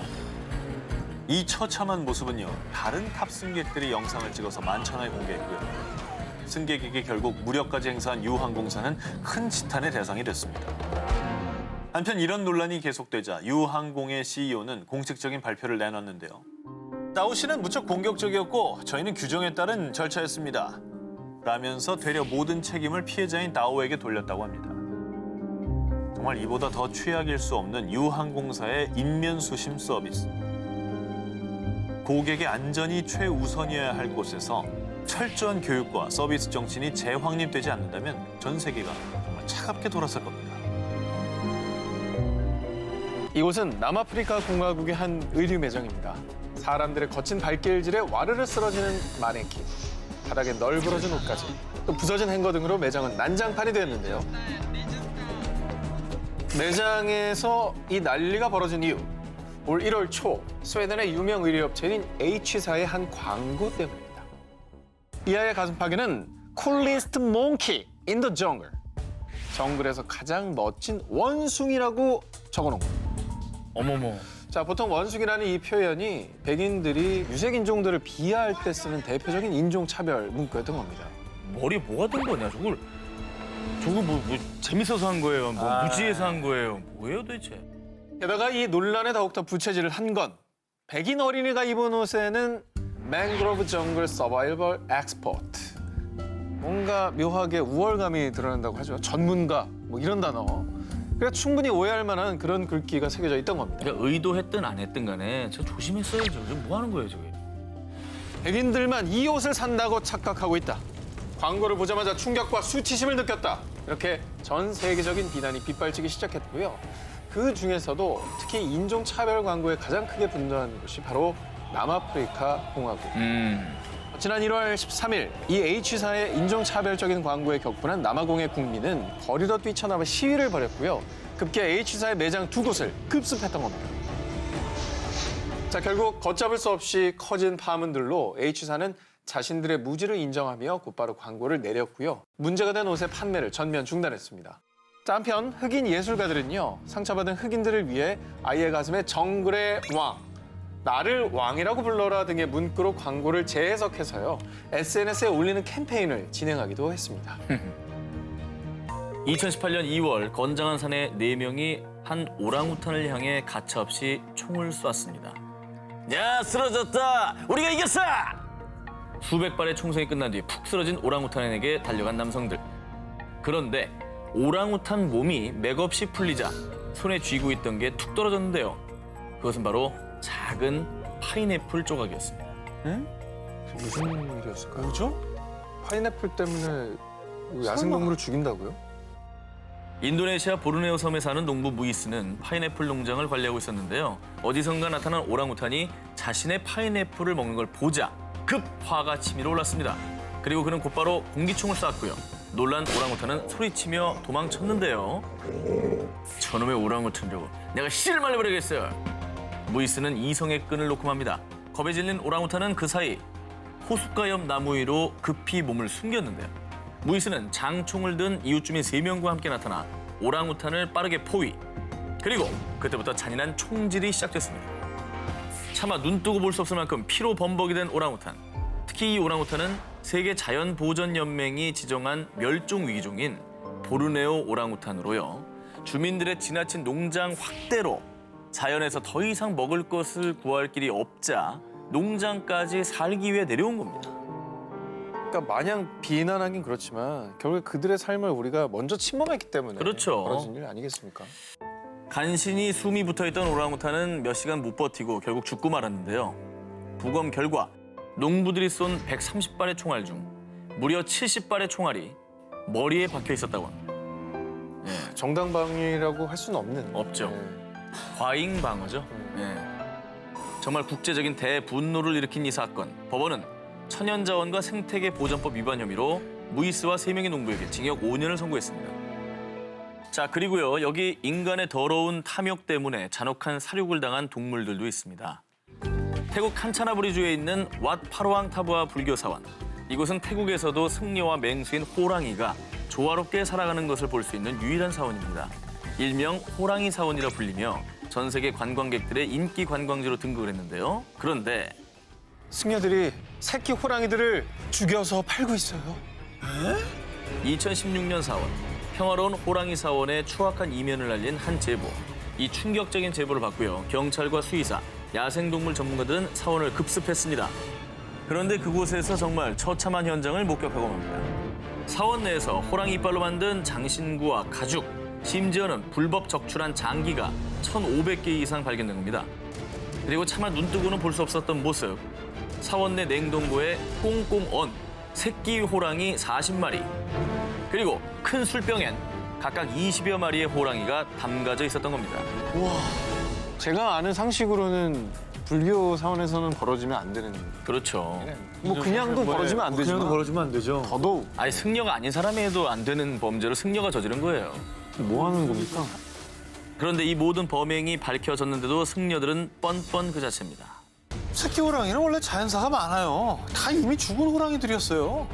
[SPEAKER 3] 이 처참한 모습은요, 다른 탑승객들이 영상을 찍어서 만천하에 공개했고요. 승객에게 결국 무력까지 행사한 유항공사는 큰 지탄의 대상이 됐습니다. 한편 이런 논란이 계속되자 유항공의 CEO는 공식적인 발표를 내놨는데요. 다오 씨는 무척 공격적이었고 저희는 규정에 따른 절차였습니다. 라면서 되려 모든 책임을 피해자인 다오에게 돌렸다고 합니다. 정말 이보다 더 최악일 수 없는 유항공사의 인면수심 서비스. 고객의 안전이 최우선이어야 할 곳에서 철저한 교육과 서비스 정신이 재확립되지 않는다면 전 세계가 정말 차갑게 돌아설 겁니다.
[SPEAKER 1] 이곳은 남아프리카 공화국의 한 의류 매장입니다. 사람들의 거친 발길질에 와르르 쓰러지는 마네킹, 바닥에 널브러진 옷까지, 또 부서진 행거 등으로 매장은 난장판이 되었는데요. 매장에서 이 난리가 벌어진 이유, 올 1월 초 스웨덴의 유명 의류업체인 H사의 한 광고 때문입니다. 이하의 가슴팍에는 coolest monkey in the jungle, 정글에서 가장 멋진 원숭이라고 적어놓은 겁니다.
[SPEAKER 2] 어머머.
[SPEAKER 1] 자, 보통 원숭이라는 이 표현이 백인들이 유색 인종들을 비하할 때 쓰는 대표적인 인종차별 문구였던 겁니다.
[SPEAKER 2] 머리에 뭐가 든 거냐, 저걸. 저거 뭐 재밌어서 한 거예요? 뭐 무지해서 한 거예요? 뭐예요 도대체?
[SPEAKER 1] 게다가 이 논란에 더욱더 부채질을 한 건 백인 어린이가 입은 옷에는 Mangrove Jungle Survival Expert, 뭔가 묘하게 우월감이 드러난다고 하죠. 전문가, 뭐 이런 단어. 그러니까 충분히 오해할 만한 그런 글귀가 새겨져 있던 겁니다.
[SPEAKER 2] 그러니까 의도했든 안 했든 간에 저 조심했어야죠. 저 뭐 하는 거예요, 저게?
[SPEAKER 1] 백인들만 이 옷을 산다고 착각하고 있다. 광고를 보자마자 충격과 수치심을 느꼈다. 이렇게 전 세계적인 비난이 빗발치기 시작했고요. 그 중에서도 특히 인종차별 광고에 가장 크게 분노한 곳이 바로 남아프리카 공화국. 지난 1월 13일 이 H사의 인종차별적인 광고에 격분한 남아공의 국민은 거리로 뛰쳐나와 시위를 벌였고요. 급기야 H사의 매장 2곳을 급습했던 겁니다. 자, 결국 걷잡을 수 없이 커진 파문들로 H사는 자신들의 무지를 인정하며 곧바로 광고를 내렸고요. 문제가 된 옷의 판매를 전면 중단했습니다. 자, 한편 흑인 예술가들은요, 상처받은 흑인들을 위해 아이의 가슴에 정글의 왕, 나를 왕이라고 불러라 등의 문구로 광고를 재해석해서요, SNS에 올리는 캠페인을 진행하기도 했습니다.
[SPEAKER 2] 2018년 2월 건장한 산의 4명이 한 오랑우탄을 향해 가차없이 총을 쐈습니다. 야, 쓰러졌다! 우리가 이겼어! 수백 발의 총성이 끝난 뒤 푹 쓰러진 오랑우탄에게 달려간 남성들. 그런데 오랑우탄 몸이 맥없이 풀리자 손에 쥐고 있던 게 툭 떨어졌는데요. 그것은 바로 작은 파인애플 조각이었습니다.
[SPEAKER 1] 무슨 일이었을까요? 뭐죠? 파인애플 때문에 야생동물을 죽인다고요?
[SPEAKER 2] 인도네시아 보르네오 섬에 사는 농부 무이스는 파인애플 농장을 관리하고 있었는데요. 어디선가 나타난 오랑우탄이 자신의 파인애플을 먹는 걸 보자 급 화가 치밀어 올랐습니다. 그리고 그는 곧바로 공기총을 쐈고요. 놀란 오랑우탄은 소리치며 도망쳤는데요. 저놈의 오랑우탄 저거 내가 씨를 말려버리겠어요. 무이스는 이성의 끈을 놓고 맙니다. 겁에 질린 오랑우탄은 그 사이 호숫가 옆 나무 위로 급히 몸을 숨겼는데요. 무이스는 장총을 든 이웃 주민 3명과 함께 나타나 오랑우탄을 빠르게 포위. 그리고 그때부터 잔인한 총질이 시작됐습니다. 차마 눈 뜨고 볼 수 없을 만큼 피로 범벅이 된 오랑우탄. 특히 이 오랑우탄은 세계 자연보전연맹이 지정한 멸종위기종인 보르네오 오랑우탄으로요. 주민들의 지나친 농장 확대로 자연에서 더 이상 먹을 것을 구할 길이 없자 농장까지 살기 위해 내려온 겁니다.
[SPEAKER 1] 그러니까 마냥 비난하긴 그렇지만 결국 그들의 삶을 우리가 먼저 침범했기 때문에
[SPEAKER 2] 그렇죠.
[SPEAKER 1] 벌어진 일 아니겠습니까?
[SPEAKER 2] 간신히 숨이 붙어있던 오랑우탄은 몇 시간 못 버티고 결국 죽고 말았는데요. 부검 결과 농부들이 쏜 130발의 총알 중 무려 70발의 총알이 머리에 박혀 있었다고 합니다.
[SPEAKER 1] 정당방위라고 할 수는 없는.
[SPEAKER 2] 없죠.
[SPEAKER 1] 네.
[SPEAKER 2] 과잉 방어죠. 정말 국제적인 대분노를 일으킨 이 사건. 법원은 천연자원과 생태계 보전법 위반 혐의로 무이스와 3명의 농부에게 징역 5년을 선고했습니다. 자, 그리고요. 여기 인간의 더러운 탐욕 때문에 잔혹한 살육을 당한 동물들도 있습니다. 태국 칸차나부리주에 있는 왓 파로앙 타부아 불교 사원. 이곳은 태국에서도 승려와 맹수인 호랑이가 조화롭게 살아가는 것을 볼 수 있는 유일한 사원입니다. 일명 호랑이 사원이라 불리며 전 세계 관광객들의 인기 관광지로 등극을 했는데요. 그런데
[SPEAKER 1] 승려들이 새끼 호랑이들을 죽여서 팔고 있어요.
[SPEAKER 2] 2016년 4월 평화로운 호랑이 사원의 추악한 이면을 알린 한 제보. 이 충격적인 제보를 받고요. 경찰과 수의사, 야생동물 전문가들은 사원을 급습했습니다. 그런데 그곳에서 정말 처참한 현장을 목격하고 맙니다. 사원 내에서 호랑이 이빨로 만든 장신구와 가죽, 심지어는 불법 적출한 장기가 1,500개 이상 발견된 겁니다. 그리고 차마 눈뜨고는 볼 수 없었던 모습. 사원 내 냉동고에 꽁꽁 언 새끼 호랑이 40마리. 그리고 큰 술병엔 각각 20여 마리의 호랑이가 담가져 있었던 겁니다.
[SPEAKER 1] 제가 아는 상식으로는 불교 사원에서는 벌어지면 안 되는.
[SPEAKER 2] 그렇죠.
[SPEAKER 1] 뭐 그냥도 벌어지면 안 되지만
[SPEAKER 6] 그냥도 벌어지면 안 되죠.
[SPEAKER 1] 더더욱
[SPEAKER 2] 아니 승려가 아닌 사람이 해도 안 되는 범죄를 승려가 저지른 거예요.
[SPEAKER 1] 뭐 하는 겁니까?
[SPEAKER 2] 그런데 이 모든 범행이 밝혀졌는데도 승려들은 뻔뻔 그 자체입니다.
[SPEAKER 6] 새끼 호랑이는 원래 자연사가 많아요. 다 이미 죽은 호랑이들이었어요.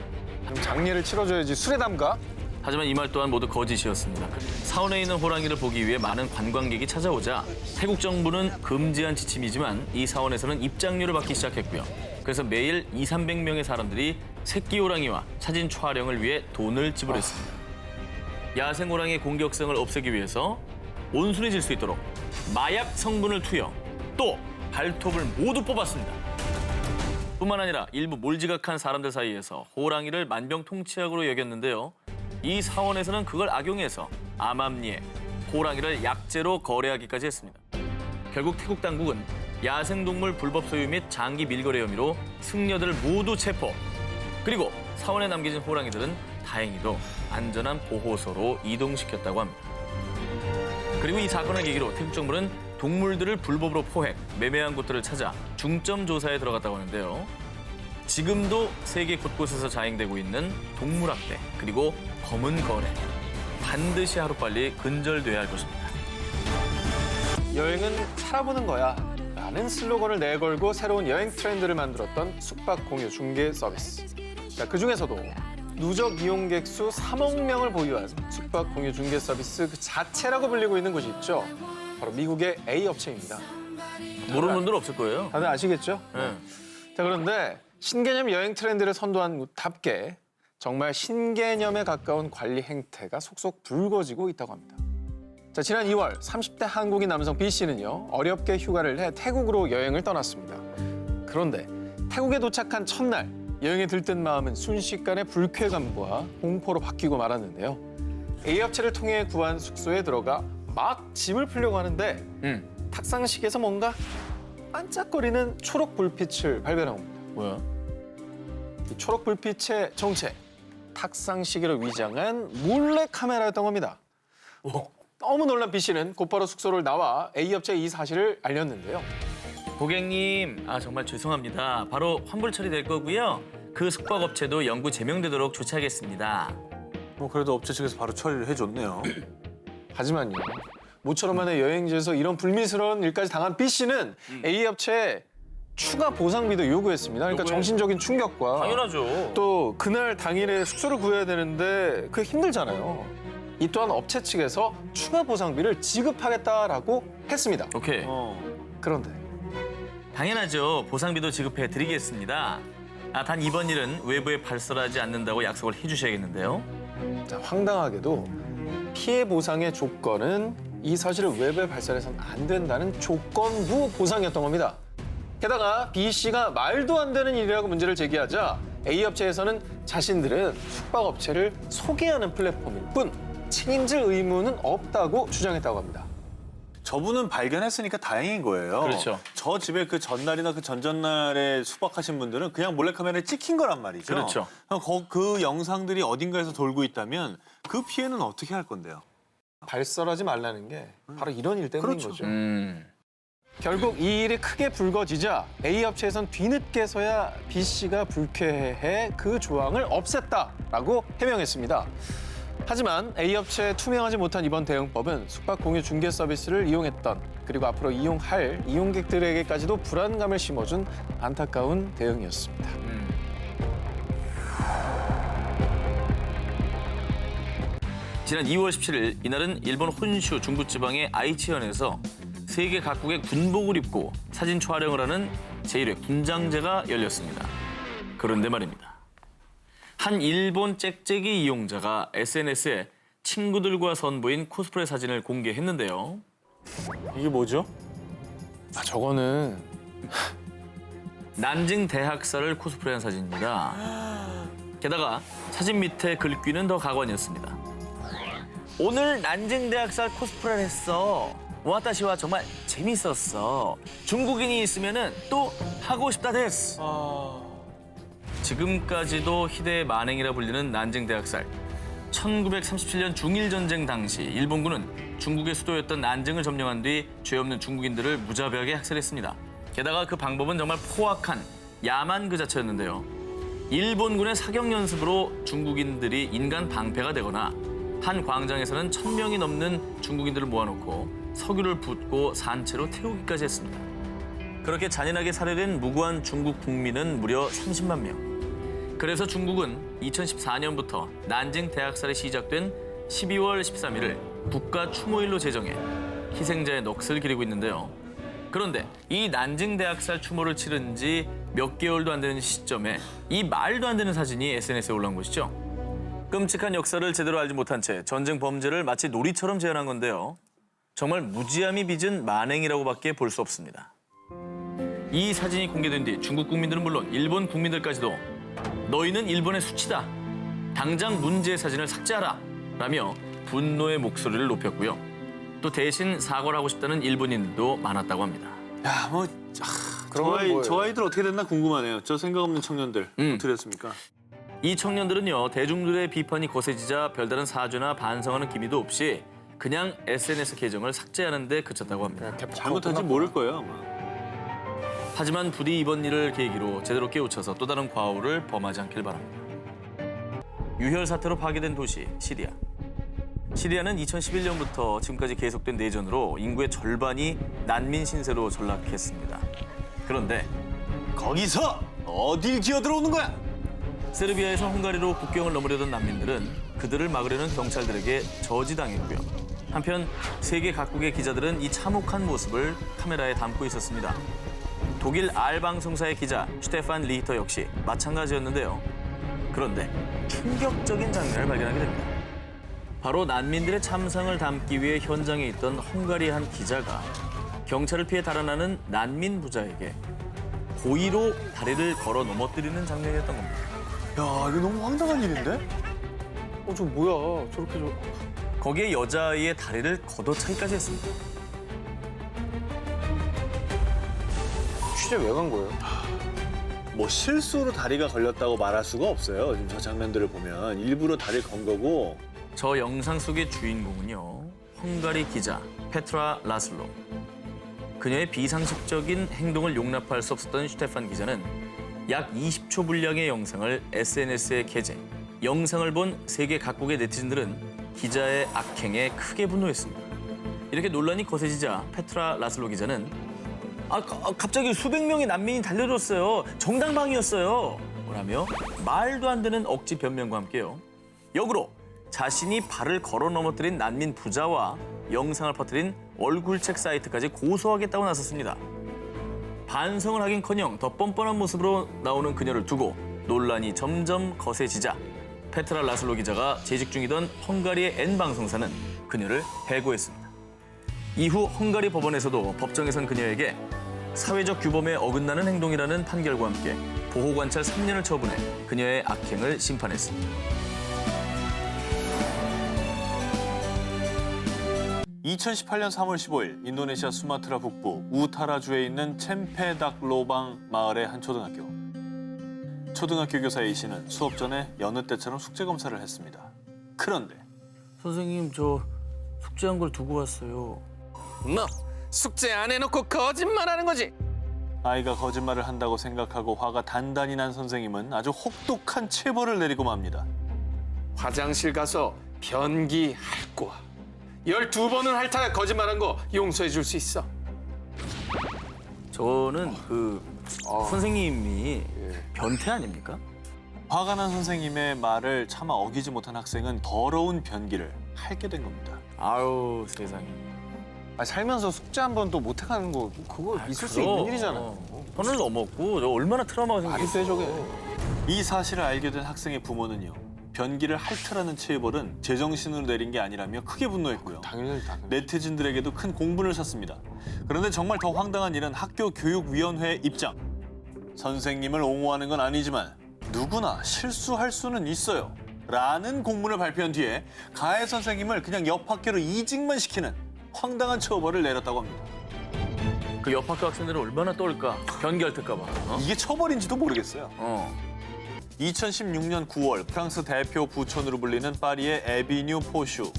[SPEAKER 1] 그럼 장례를 치러줘야지 술에 담가?
[SPEAKER 2] 하지만 이 말 또한 모두 거짓이었습니다. 사원에 있는 호랑이를 보기 위해 많은 관광객이 찾아오자 태국 정부는 금지한 지침이지만 이 사원에서는 입장료를 받기 시작했고요. 그래서 매일 200~300명의 사람들이 새끼 호랑이와 사진 촬영을 위해 돈을 지불했습니다. 야생 호랑이의 공격성을 없애기 위해서 온순해질 수 있도록 마약 성분을 투여, 또 발톱을 모두 뽑았습니다. 뿐만 아니라 일부 몰지각한 사람들 사이에서 호랑이를 만병통치약으로 여겼는데요. 이 사원에서는 그걸 악용해서 암암리에 호랑이를 약재로 거래하기까지 했습니다. 결국 태국 당국은 야생동물 불법 소유 및 장기 밀거래 혐의로 승려들을 모두 체포. 그리고 사원에 남겨진 호랑이들은 다행히도 안전한 보호소로 이동시켰다고 합니다. 그리고 이 사건을 계기로 태국 정부는 동물들을 불법으로 포획, 매매한 곳들을 찾아 중점 조사에 들어갔다고 하는데요. 지금도 세계 곳곳에서 자행되고 있는 동물학대 그리고 검은 거래, 반드시 하루빨리 근절돼야 할 것입니다.
[SPEAKER 1] 여행은 살아보는 거야 라는 슬로건을 내걸고 새로운 여행 트렌드를 만들었던 숙박 공유 중개 서비스. 자, 그중에서도 누적 이용객 수 3억 명을 보유한 숙박 공유 중개 서비스 그 자체라고 불리고 있는 곳이 있죠. 바로 미국의 A업체입니다.
[SPEAKER 2] 모르는 분들은 없을 거예요.
[SPEAKER 1] 다들 아시겠죠?
[SPEAKER 2] 네.
[SPEAKER 1] 자, 그런데 신개념 여행 트렌드를 선도한 곳답게 정말 신개념에 가까운 관리 행태가 속속 불거지고 있다고 합니다. 자, 지난 2월 30대 한국인 남성 B 씨는요, 어렵게 휴가를 내 태국으로 여행을 떠났습니다. 그런데 태국에 도착한 첫날 여행에 들뜬 마음은 순식간에 불쾌감과 공포로 바뀌고 말았는데요. A업체를 통해 구한 숙소에 들어가 막 짐을 풀려고 하는데 탁상식에서 뭔가 반짝거리는 초록 불빛을 발견한 겁니다.
[SPEAKER 2] 뭐야?
[SPEAKER 1] 이 초록 불빛의 정체, 탁상시계를 위장한 몰래 카메라였던 겁니다. 너무 놀란 B 씨는 곧바로 숙소를 나와 A업체에 이 사실을 알렸는데요.
[SPEAKER 2] 고객님, 정말 죄송합니다. 바로 환불 처리될 거고요. 그 숙박업체도 영구 제명되도록 조치하겠습니다.
[SPEAKER 6] 뭐 그래도 업체 측에서 바로 처리를 해줬네요.
[SPEAKER 1] 하지만요, 모처럼 만의 여행지에서 이런 불미스러운 일까지 당한 B 씨는 A업체에 추가 보상비도 요구했습니다. 그러니까 정신적인 충격과
[SPEAKER 2] 당연하죠.
[SPEAKER 1] 또 그날 당일에 숙소를 구해야 되는데 그게 힘들잖아요. 이 또한 업체 측에서 추가 보상비를 지급하겠다라고 했습니다.
[SPEAKER 2] 오케이.
[SPEAKER 1] 그런데
[SPEAKER 2] 당연하죠. 보상비도 지급해 드리겠습니다. 단 이번 일은 외부에 발설하지 않는다고 약속을 해주셔야겠는데요.
[SPEAKER 1] 자, 황당하게도 피해 보상의 조건은 이 사실을 외부에 발설해서는 안 된다는 조건부 보상이었던 겁니다. 게다가 B 씨가 말도 안 되는 일이라고 문제를 제기하자 A업체에서는 자신들은 숙박업체를 소개하는 플랫폼일 뿐 책임질 의무는 없다고 주장했다고 합니다.
[SPEAKER 6] 저분은 발견했으니까 다행인 거예요.
[SPEAKER 2] 그렇죠.
[SPEAKER 6] 저 집에 그 전날이나 그 전전날에 숙박하신 분들은 그냥 몰래카메라에 찍힌 거란 말이죠.
[SPEAKER 2] 그렇죠.
[SPEAKER 6] 그 영상들이 어딘가에서 돌고 있다면 그 피해는 어떻게 할 건데요?
[SPEAKER 1] 발설하지 말라는 게 바로 이런 일 때문인
[SPEAKER 6] 그렇죠.
[SPEAKER 1] 거죠. 결국 이 일이 크게 불거지자 A업체에선 뒤늦게서야 B 씨가 불쾌해 그 조항을 없앴다라고 해명했습니다. 하지만 A업체에 투명하지 못한 이번 대응법은 숙박 공유 중개 서비스를 이용했던 그리고 앞으로 이용할 이용객들에게까지도 불안감을 심어준 안타까운 대응이었습니다.
[SPEAKER 2] 지난 2월 17일 이날은 일본 혼슈 중부지방의 아이치현에서 세계 각국의 군복을 입고 사진 촬영을 하는 제1회 군장제가 열렸습니다. 그런데 말입니다. 한 일본 짹짹이 이용자가 SNS에 친구들과 선보인 코스프레 사진을 공개했는데요.
[SPEAKER 6] 이게 뭐죠?
[SPEAKER 1] 저거는
[SPEAKER 2] 난징 대학살을 코스프레한 사진입니다. 게다가 사진 밑에 글귀는 더 가관이었습니다. 오늘 난징 대학살 코스프레를 했어. 와타시와 정말 재밌었어. 중국인이 있으면은 또 하고 싶다 데스. 지금까지도 희대의 만행이라 불리는 난징 대학살. 1937년 중일 전쟁 당시 일본군은 중국의 수도였던 난징을 점령한 뒤 죄 없는 중국인들을 무자비하게 학살했습니다. 게다가 그 방법은 정말 포악한 야만 그 자체였는데요. 일본군의 사격 연습으로 중국인들이 인간 방패가 되거나 한 광장에서는 1000명이 넘는 중국인들을 모아놓고 석유를 붓고 산채로 태우기까지 했습니다. 그렇게 잔인하게 살해된 무고한 중국 국민은 무려 30만 명. 그래서 중국은 2014년부터 난징 대학살이 시작된 12월 13일을 국가 추모일로 제정해 희생자의 넋을 기리고 있는데요. 그런데 이 난징 대학살 추모를 치른 지 몇 개월도 안 되는 시점에 이 말도 안 되는 사진이 SNS에 올라온 것이죠. 끔찍한 역사를 제대로 알지 못한 채 전쟁 범죄를 마치 놀이처럼 재현한 건데요. 정말 무지함이 빚은 만행이라고밖에 볼 수 없습니다. 이 사진이 공개된 뒤 중국 국민들은 물론 일본 국민들까지도 너희는 일본의 수치다. 당장 문제의 사진을 삭제하라. 라며 분노의 목소리를 높였고요. 또 대신 사과를 하고 싶다는 일본인들도 많았다고 합니다.
[SPEAKER 6] 야, 뭐 저 아이들 어떻게 됐나 궁금하네요. 저 생각 없는 청년들 어떻게 됐습니까?
[SPEAKER 2] 이 청년들은요, 대중들의 비판이 거세지자 별다른 사죄나 반성하는 기미도 없이 그냥 SNS 계정을 삭제하는 데 그쳤다고 합니다.
[SPEAKER 6] 잘못한지 모를 거예요, 아마.
[SPEAKER 2] 하지만 부디 이번 일을 계기로 제대로 깨우쳐서 또 다른 과오를 범하지 않길 바랍니다. 유혈 사태로 파괴된 도시 시리아. 시리아는 2011년부터 지금까지 계속된 내전으로 인구의 절반이 난민 신세로 전락했습니다. 그런데
[SPEAKER 6] 거기서 어딜 기어들어오는 거야?
[SPEAKER 2] 세르비아에서 헝가리로 국경을 넘으려던 난민들은 그들을 막으려는 경찰들에게 저지당했고요. 한편 세계 각국의 기자들은 이 참혹한 모습을 카메라에 담고 있었습니다. 독일 알방송사의 기자 슈테판 리히터 역시 마찬가지였는데요. 그런데 충격적인 장면을 발견하게 됩니다. 바로 난민들의 참상을 담기 위해 현장에 있던 헝가리의 한 기자가 경찰을 피해 달아나는 난민 부자에게 고의로 다리를 걸어 넘어뜨리는 장면이었던 겁니다.
[SPEAKER 6] 야, 이거 너무 황당한 일인데?
[SPEAKER 1] 저 뭐야? 저렇게
[SPEAKER 2] 거기에 여자아이의 다리를 걷어차기까지 했습니다.
[SPEAKER 1] 취재 왜 간 거예요?
[SPEAKER 6] 뭐 실수로 다리가 걸렸다고 말할 수가 없어요. 지금 저 장면들을 보면 일부러 다리를 건 거고.
[SPEAKER 2] 저 영상 속의 주인공은요, 헝가리 기자 페트라 라슬로. 그녀의 비상식적인 행동을 용납할 수 없었던 슈테판 기자는 약 20초 분량의 영상을 SNS에 게재. 영상을 본 세계 각국의 네티즌들은 기자의 악행에 크게 분노했습니다. 이렇게 논란이 거세지자 페트라 라슬로 기자는 갑자기 수백 명의 난민이 달려들었어요. 정당방위였어요. 라며 말도 안 되는 억지 변명과 함께요. 역으로 자신이 발을 걸어 넘어뜨린 난민 부자와 영상을 퍼뜨린 얼굴책 사이트까지 고소하겠다고 나섰습니다. 반성을 하긴커녕 더 뻔뻔한 모습으로 나오는 그녀를 두고 논란이 점점 거세지자 페트라 라슬로 기자가 재직 중이던 헝가리의 N방송사는 그녀를 해고했습니다. 이후 헝가리 법원에서도 법정에선 그녀에게 사회적 규범에 어긋나는 행동이라는 판결과 함께 보호관찰 3년을 처분해 그녀의 악행을 심판했습니다.
[SPEAKER 6] 2018년 3월 15일 인도네시아 수마트라 북부 우타라주에 있는 챔페닥로방 마을의 한 초등학교. 초등학교 교사 A 씨는 수업 전에 여느 때처럼 숙제 검사를 했습니다. 그런데
[SPEAKER 2] 선생님, 저 숙제한 걸 두고 왔어요.
[SPEAKER 1] 너 숙제 안 해놓고 거짓말하는 거지?
[SPEAKER 6] 아이가 거짓말을 한다고 생각하고 화가 단단히 난 선생님은 아주 혹독한 체벌을 내리고 맙니다.
[SPEAKER 1] 화장실 가서 변기할 거야. 12번은 핥아 거짓말한 거 용서해 줄 수 있어.
[SPEAKER 2] 저는 그 선생님이 변태 아닙니까?
[SPEAKER 6] 화가 난 선생님의 말을 차마 어기지 못한 학생은 더러운 변기를 핥게 된 겁니다.
[SPEAKER 2] 아유 세상에.
[SPEAKER 1] 살면서 숙제 한 번도 못 해가는 거 그거 있을 수 있는 일이잖아요.
[SPEAKER 2] 선을 넘었고 저 얼마나 트라우마가
[SPEAKER 1] 말이 돼
[SPEAKER 2] 생겼어.
[SPEAKER 1] 저게.
[SPEAKER 6] 이 사실을 알게 된 학생의 부모는요. 변기를 핥으라는 체벌은 제정신으로 내린 게 아니라며 크게 분노했고요.
[SPEAKER 1] 당연히.
[SPEAKER 6] 네티즌들에게도 큰 공분을 샀습니다. 그런데 정말 더 황당한 일은 학교 교육위원회의 입장. 선생님을 옹호하는 건 아니지만 누구나 실수할 수는 있어요. 라는 공문을 발표한 뒤에 가해 선생님을 그냥 옆 학교로 이직만 시키는 황당한 처벌을 내렸다고 합니다.
[SPEAKER 2] 그 옆 학교 학생들은 얼마나 떨까? 변기 핥을까 봐. 어?
[SPEAKER 6] 이게 처벌인지도 모르겠어요. 2016년 9월 프랑스 대표 부촌으로 불리는 파리의 에비뉴 포슈.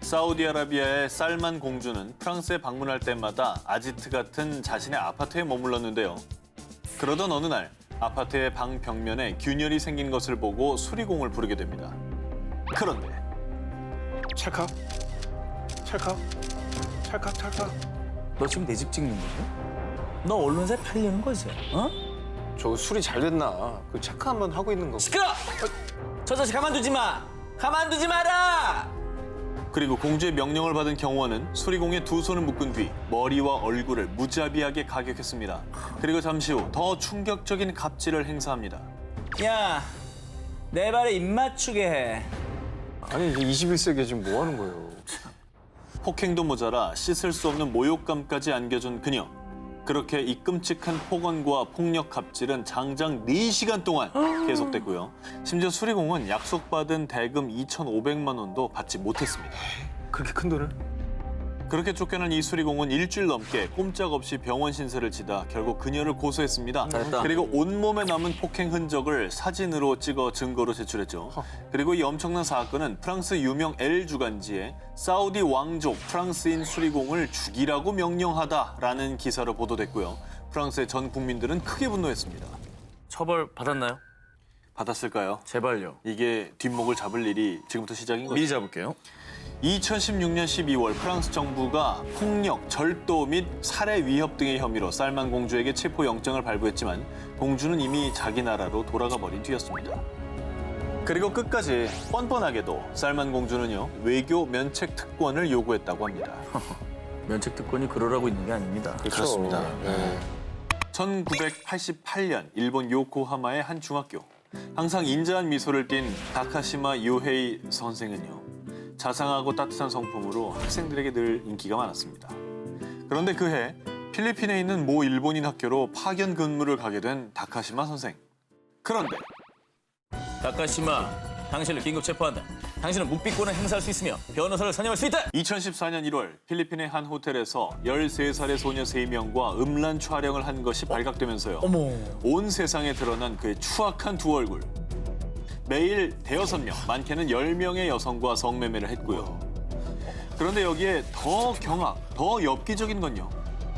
[SPEAKER 6] 사우디아라비아의 살만 공주는 프랑스에 방문할 때마다 아지트 같은 자신의 아파트에 머물렀는데요. 그러던 어느 날 아파트의 방 벽면에 균열이 생긴 것을 보고 수리공을 부르게 됩니다. 그런데
[SPEAKER 1] 찰칵.
[SPEAKER 2] 너 지금 내 집 찍는 거야? 너 언론사에 팔려는 거지? 어?
[SPEAKER 1] 저 술이 잘 됐나? 그 체크 한번 하고 있는 거.
[SPEAKER 2] 시끄러! 저 자식 가만두지 마! 가만두지 마라!
[SPEAKER 6] 그리고 공주의 명령을 받은 경호원은 수리공의 두 손을 묶은 뒤 머리와 얼굴을 무자비하게 가격했습니다. 그리고 잠시 후 더 충격적인 갑질을 행사합니다.
[SPEAKER 2] 야, 내 발에 입 맞추게 해.
[SPEAKER 1] 아니 이제 21세기에 지금 뭐 하는 거예요?
[SPEAKER 6] 폭행도 모자라 씻을 수 없는 모욕감까지 안겨준 그녀. 그렇게 이 끔찍한 폭언과 폭력 갑질은 장장 4시간 동안 계속됐고요. 심지어 수리공은 약속받은 대금 2,500만 원도 받지 못했습니다.
[SPEAKER 1] 그렇게 큰 돈을?
[SPEAKER 6] 그렇게 쫓겨난 이 수리공은 일주일 넘게 꼼짝없이 병원 신세를 지다 결국 그녀를 고소했습니다.
[SPEAKER 2] 잘했다.
[SPEAKER 6] 그리고 온몸에 남은 폭행 흔적을 사진으로 찍어 증거로 제출했죠. 그리고 이 엄청난 사건은 프랑스 유명 엘 주간지에 사우디 왕족 프랑스인 수리공을 죽이라고 명령하다라는 기사로 보도됐고요. 프랑스의 전 국민들은 크게 분노했습니다.
[SPEAKER 2] 처벌 받았나요?
[SPEAKER 6] 받았을까요?
[SPEAKER 2] 제발요.
[SPEAKER 6] 이게 뒷목을 잡을 일이 지금부터 시작인 거죠.
[SPEAKER 2] 잡을게요.
[SPEAKER 6] 2016년 12월 프랑스 정부가 폭력, 절도 및 살해 위협 등의 혐의로 살만 공주에게 체포영장을 발부했지만 공주는 이미 자기 나라로 돌아가 버린 뒤였습니다. 그리고 끝까지 뻔뻔하게도 살만 공주는요 외교 면책 특권을 요구했다고 합니다.
[SPEAKER 2] 면책 특권이 그러라고 있는 게 아닙니다.
[SPEAKER 6] 그렇습니다. 1988년 일본 요코하마의 한 중학교. 항상 인자한 미소를 띤 다카시마 요헤이 선생은요. 자상하고 따뜻한 성품으로 학생들에게 늘 인기가 많았습니다. 그런데 그해 필리핀에 있는 모 일본인 학교로 파견 근무를 가게 된 다카시마 선생. 그런데
[SPEAKER 2] 다카시마, 당신을 긴급 체포한다. 당신은 묵비권을 행사할 수 있으며 변호사를 선임할 수 있다.
[SPEAKER 6] 2014년 1월 필리핀의 한 호텔에서 13살의 소녀 3명과 음란 촬영을 한 것이 발각되면서요.
[SPEAKER 2] 어머.
[SPEAKER 6] 온 세상에 드러난 그의 추악한 두 얼굴. 매일 대여섯 명, 많게는 10명의 여성과 성매매를 했고요. 그런데 여기에 더 경악, 더 엽기적인 건요.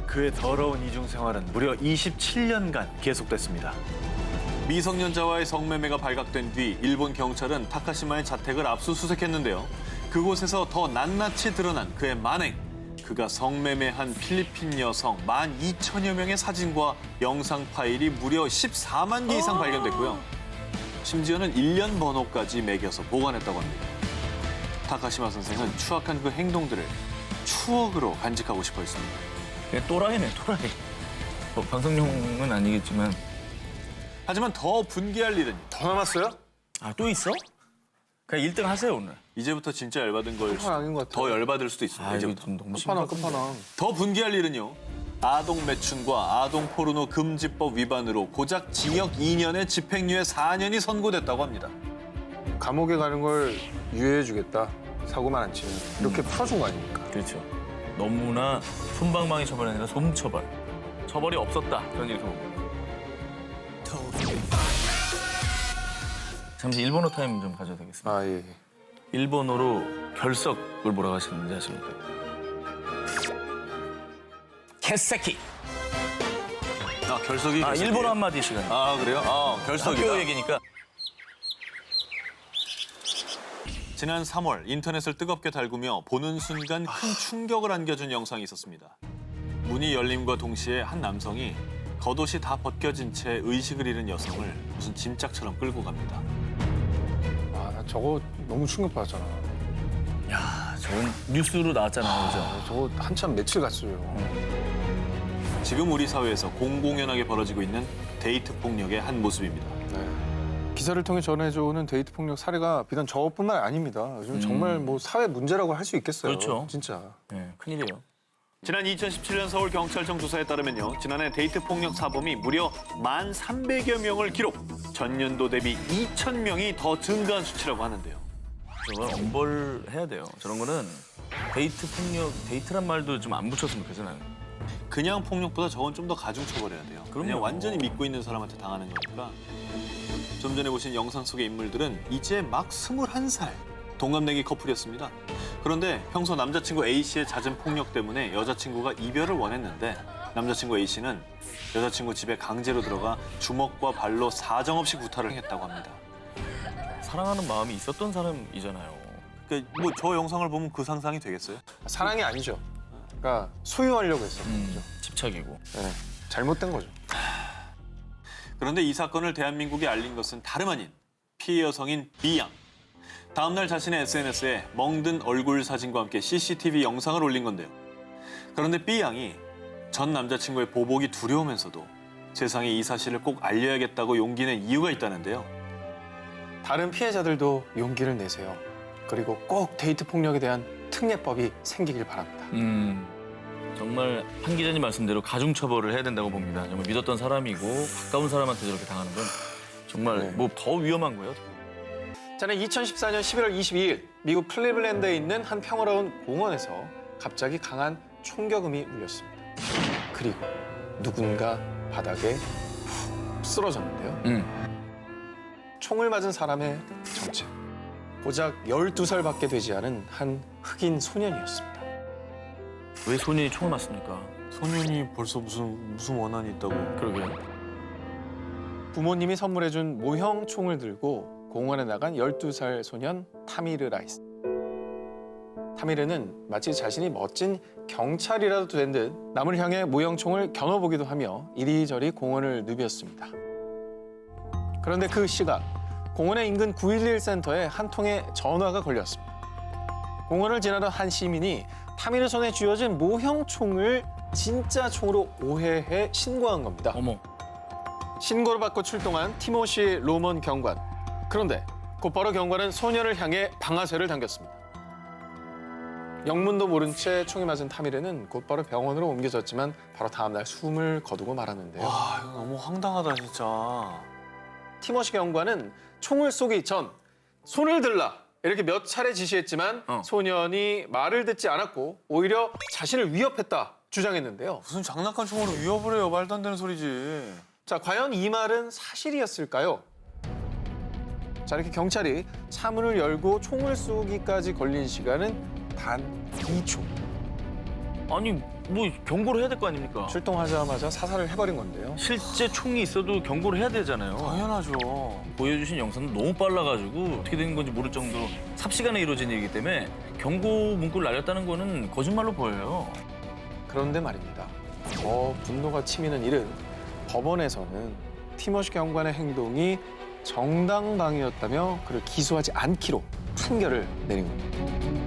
[SPEAKER 7] 그의 더러운 이중 생활은 무려 27년간 계속됐습니다.
[SPEAKER 6] 미성년자와의 성매매가 발각된 뒤 일본 경찰은 타카시마의 자택을 압수수색했는데요. 그곳에서 더 낱낱이 드러난 그의 만행. 그가 성매매한 필리핀 여성 12,000여 명의 사진과 영상 파일이 무려 14만 개 이상 발견됐고요. 심지어는 1년 번호까지 매겨서 보관했다고 합니다. 타카시마 선생은 추악한 그 행동들을 추억으로 간직하고 싶어 했습니다.
[SPEAKER 2] 그냥 또라이네, 또라이. 뭐 방송용은 아니겠지만.
[SPEAKER 6] 하지만 더 분개할 일은
[SPEAKER 1] 더 남았어요?
[SPEAKER 2] 아, 또 있어? 그냥 1등 하세요, 오늘.
[SPEAKER 6] 이제부터 진짜 열받은 걸
[SPEAKER 1] 아닌 것 같아요.
[SPEAKER 6] 더 열받을 수도 있습니다.
[SPEAKER 2] 아, 이거
[SPEAKER 6] 이제부터.
[SPEAKER 2] 좀 너무
[SPEAKER 1] 끝판왕.
[SPEAKER 6] 더 분개할 일은요. 아동 매춘과 아동 포르노 금지법 위반으로 고작 징역 2년에 집행유예 4년이 선고됐다고 합니다.
[SPEAKER 1] 감옥에 가는 걸 유예해주겠다. 사고만 안 치면. 이렇게 풀어준 거 아닙니까?
[SPEAKER 2] 그렇죠. 너무나 솜방망이 처벌이 아니라 솜처벌. 처벌이 없었다. 저는 이렇게 봅니다. 잠시 일본어 타임 좀 가져도 되겠습니다.
[SPEAKER 1] 아 예.
[SPEAKER 2] 일본어로 결석을 뭐라고 하시는지 아십니까? 개새끼.
[SPEAKER 6] 아, 결석이.
[SPEAKER 2] 아, 일본어 한마디 시간.
[SPEAKER 6] 아, 그래요? 아, 결석이다.
[SPEAKER 2] 학교 얘기니까.
[SPEAKER 6] 지난 3월 인터넷을 뜨겁게 달구며 보는 순간 큰 충격을 안겨준 영상이 있었습니다. 문이 열림과 동시에 한 남성이 겉옷이 다 벗겨진 채 의식을 잃은 여성을 무슨 짐짝처럼 끌고 갑니다.
[SPEAKER 1] 아, 나 저거 너무 충격받았잖아.
[SPEAKER 2] 야, 저건 뉴스로 나왔잖아요, 그죠?
[SPEAKER 1] 저거 한참 며칠 갔어요.
[SPEAKER 6] 지금 우리 사회에서 공공연하게 벌어지고 있는 데이트 폭력의 한 모습입니다.
[SPEAKER 1] 기사를 통해 전해져오는 데이트 폭력 사례가 비단 저뿐만 아닙니다. 요즘 정말 뭐 사회 문제라고 할 수 있겠어요.
[SPEAKER 2] 그렇죠.
[SPEAKER 1] 진짜.
[SPEAKER 2] 네, 큰일이에요.
[SPEAKER 6] 지난 2017년 서울경찰청 조사에 따르면요. 지난해 데이트 폭력 사범이 무려 1,300여 명을 기록. 전년도 대비 2,000명이 더 증가한 수치라고 하는데요.
[SPEAKER 2] 저건 엄벌해야 돼요. 저런 거는 데이트 폭력, 데이트란 말도 좀 안 붙였으면 좋겠어, 나는.
[SPEAKER 6] 그냥 폭력보다 저건 좀 더 가중 처벌해야 돼요. 그냥
[SPEAKER 2] 그럼요.
[SPEAKER 6] 완전히 믿고 있는 사람한테 당하는 거니까. 좀 전에 보신 영상 속의 인물들은 이제 막 21살 동갑내기 커플이었습니다. 그런데 평소 남자친구 A씨의 잦은 폭력 때문에 여자친구가 이별을 원했는데 남자친구 A씨는 여자친구 집에 강제로 들어가 주먹과 발로 사정없이 구타를 했다고 합니다.
[SPEAKER 2] 사랑하는 마음이 있었던 사람이잖아요.
[SPEAKER 6] 그러니까 뭐 저 영상을 보면 그 상상이 되겠어요?
[SPEAKER 1] 사랑이 아니죠. 그러니까 소유하려고 했어요.
[SPEAKER 2] 집착이고.
[SPEAKER 1] 네. 잘못된 거죠.
[SPEAKER 6] 그런데 이 사건을 대한민국에 알린 것은 다름 아닌 피해 여성인 B양. 다음 날 자신의 SNS에 멍든 얼굴 사진과 함께 CCTV 영상을 올린 건데요. 그런데 B양이 전 남자친구의 보복이 두려우면서도 세상에 이 사실을 꼭 알려야겠다고 용기 낸 이유가 있다는데요.
[SPEAKER 1] 다른 피해자들도 용기를 내세요. 그리고 꼭 데이트 폭력에 대한 특례법이 생기길 바랍니다.
[SPEAKER 2] 정말 한 기자님 말씀대로 가중 처벌을 해야 된다고 봅니다. 정말 믿었던 사람이고 가까운 사람한테 저렇게 당하는 건 정말
[SPEAKER 1] 네.
[SPEAKER 2] 뭐 더 위험한 거예요.
[SPEAKER 1] 저는 2014년 11월 22일 미국 클리블랜드에 있는 한 평화로운 공원에서 갑자기 강한 총격음이 울렸습니다. 그리고 누군가 바닥에 푹 쓰러졌는데요. 총을 맞은 사람의 정체. 고작 12살밖에 되지 않은 한 흑인 소년이었습니다.
[SPEAKER 2] 왜 소년이 총을 맞습니까?
[SPEAKER 6] 소년이 벌써 무슨 원한이 있다고.
[SPEAKER 2] 그러게요.
[SPEAKER 1] 부모님이 선물해준 모형 총을 들고 공원에 나간 12살 소년 타미르 라이스. 타미르는 마치 자신이 멋진 경찰이라도 된 듯 남을 향해 모형 총을 겨눠보기도 하며 이리저리 공원을 누볐습니다. 그런데 그 시각 공원의 인근 911 센터에 한 통의 전화가 걸렸습니다. 공원을 지나던 한 시민이 타미르 손에 쥐어진 모형 총을 진짜 총으로 오해해 신고한 겁니다.
[SPEAKER 2] 어머.
[SPEAKER 1] 신고를 받고 출동한 티모시 로먼 경관. 그런데 곧바로 경관은 소년을 향해 방아쇠를 당겼습니다. 영문도 모른 채 총이 맞은 타미르는 곧바로 병원으로 옮겨졌지만 바로 다음 날 숨을 거두고 말았는데요.
[SPEAKER 6] 와, 이거 너무 황당하다 진짜.
[SPEAKER 1] 티모시 경관은 총을 쏘기 전 손을 들라 이렇게 몇 차례 지시했지만 소년이 말을 듣지 않았고 오히려 자신을 위협했다 주장했는데요.
[SPEAKER 6] 무슨 장난감 총으로 위협을 해요. 말도 안 되는 소리지.
[SPEAKER 1] 자, 과연 이 말은 사실이었을까요? 자, 이렇게 경찰이 차문을 열고 총을 쏘기까지 걸린 시간은 단 2초.
[SPEAKER 2] 아니 뭐 경고를 해야 될 거 아닙니까?
[SPEAKER 1] 출동하자마자 사살을 해버린 건데요.
[SPEAKER 2] 실제 총이 있어도 경고를 해야 되잖아요.
[SPEAKER 6] 당연하죠.
[SPEAKER 2] 보여주신 영상도 너무 빨라가지고 어떻게 된 건지 모를 정도로 삽시간에 이루어진 일이기 때문에 경고 문구를 날렸다는 거는 거짓말로 보여요.
[SPEAKER 1] 그런데 말입니다. 더 분노가 치미는 일은 법원에서는 티모시 경관의 행동이 정당방위였다며 그를 기소하지 않기로 판결을 내린 겁니다.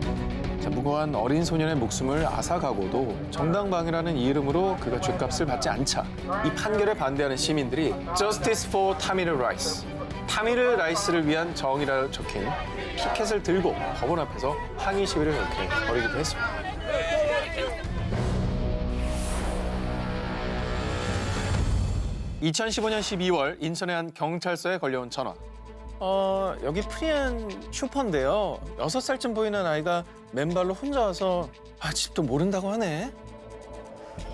[SPEAKER 1] 자, 무고한 어린 소년의 목숨을 앗아가고도 정당방위라는 이름으로 그가 죗값을 받지 않자 이 판결에 반대하는 시민들이 Justice for 타미르 라이스, 타미르 라이스를 위한 정의라고 적힌 피켓을 들고 법원 앞에서 항의 시위를 이렇게 벌이기도 했습니다. 2015년 12월 인천의 한 경찰서에 걸려온 전화. 여기 프리한 슈퍼인데요. 6살쯤 보이는 아이가 맨발로 혼자 와서 집도 모른다고 하네.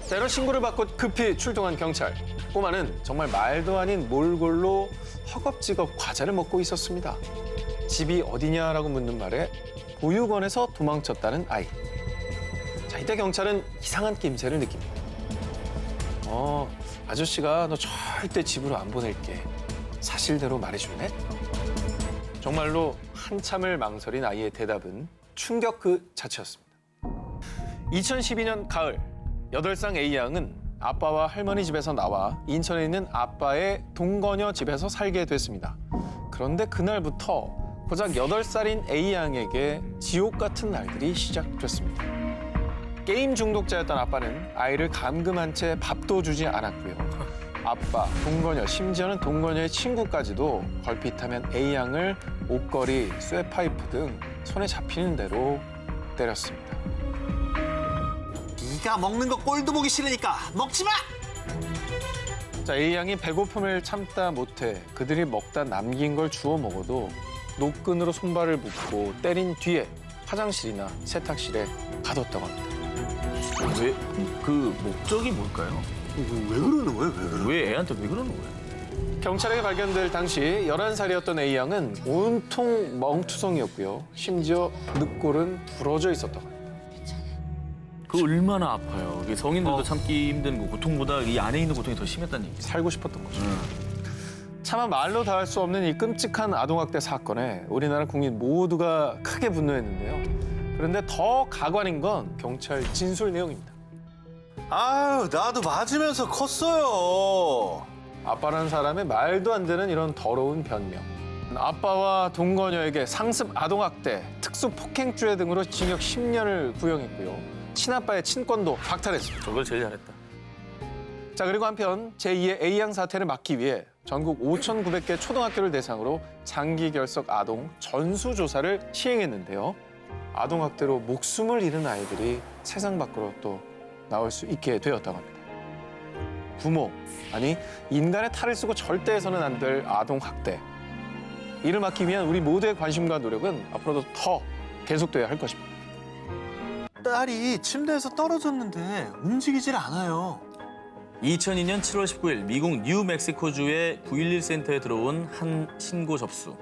[SPEAKER 1] 때로 신고를 받고 급히 출동한 경찰. 꼬마는 정말 말도 아닌 몰골로 허겁지겁 과자를 먹고 있었습니다. 집이 어디냐라고 묻는 말에 보육원에서 도망쳤다는 아이. 자, 이때 경찰은 이상한 낌새를 느낍니다. 아저씨가 너 절대 집으로 안 보낼게. 사실대로 말해줄래? 정말로 한참을 망설인 아이의 대답은 충격 그 자체였습니다. 2012년 가을, 8살 A양은 아빠와 할머니 집에서 나와 인천에 있는 아빠의 동거녀 집에서 살게 됐습니다. 그런데 그날부터 고작 8살인 A양에게 지옥 같은 날들이 시작됐습니다. 게임 중독자였던 아빠는 아이를 감금한 채 밥도 주지 않았고요. 아빠, 동거녀, 심지어는 동거녀의 친구까지도 걸핏하면 A양을 옷걸이, 쇠파이프 등 손에 잡히는 대로 때렸습니다.
[SPEAKER 8] 네가 먹는 거 꼴도 보기 싫으니까 먹지 마!
[SPEAKER 1] 자, A양이 배고픔을 참다 못해 그들이 먹다 남긴 걸 주워 먹어도 노끈으로 손발을 묶고 때린 뒤에 화장실이나 세탁실에 가뒀다고 합니다.
[SPEAKER 2] 왜 그 목적이 뭘까요?
[SPEAKER 8] 왜 그러는 거예요? 왜 그러는
[SPEAKER 2] 왜 애한테 왜 그러는 거예요?
[SPEAKER 1] 경찰에게 발견될 당시 11살이었던 A양은 온통 멍투성이었고요. 심지어 늑골은 부러져 있었다고 합니다.
[SPEAKER 2] 그 얼마나 아파요. 이게 성인들도 참기 힘든 거 고통보다 이 안에 있는 고통이 더 심했다는 얘기죠.
[SPEAKER 1] 살고 싶었던 거죠. 차마 말로 다 할 수 없는 이 끔찍한 아동학대 사건에 우리나라 국민 모두가 크게 분노했는데요. 그런데 더 가관인 건 경찰 진술 내용입니다.
[SPEAKER 6] 아유, 나도 맞으면서 컸어요.
[SPEAKER 1] 아빠라는 사람의 말도 안 되는 이런 더러운 변명. 아빠와 동거녀에게 상습 아동학대, 특수폭행죄 등으로 징역 10년을 구형했고요. 친아빠의 친권도 박탈했습니다.
[SPEAKER 2] 저걸 제일 잘했다.
[SPEAKER 1] 자, 그리고 한편 제2의 A양 사태를 막기 위해 전국 5,900개 초등학교를 대상으로 장기 결석 아동 전수조사를 시행했는데요. 아동학대로 목숨을 잃은 아이들이 세상 밖으로 또 나올 수 있게 되었다고 합니다. 부모, 아니 인간의 탈을 쓰고 절대 해서는 안 될 아동학대. 이를 막기 위한 우리 모두의 관심과 노력은 앞으로도 더 계속돼야 할 것입니다.
[SPEAKER 6] 딸이 침대에서 떨어졌는데 움직이질 않아요.
[SPEAKER 2] 2002년 7월 19일 미국 뉴멕시코주의 911 센터에 들어온 한 신고 접수.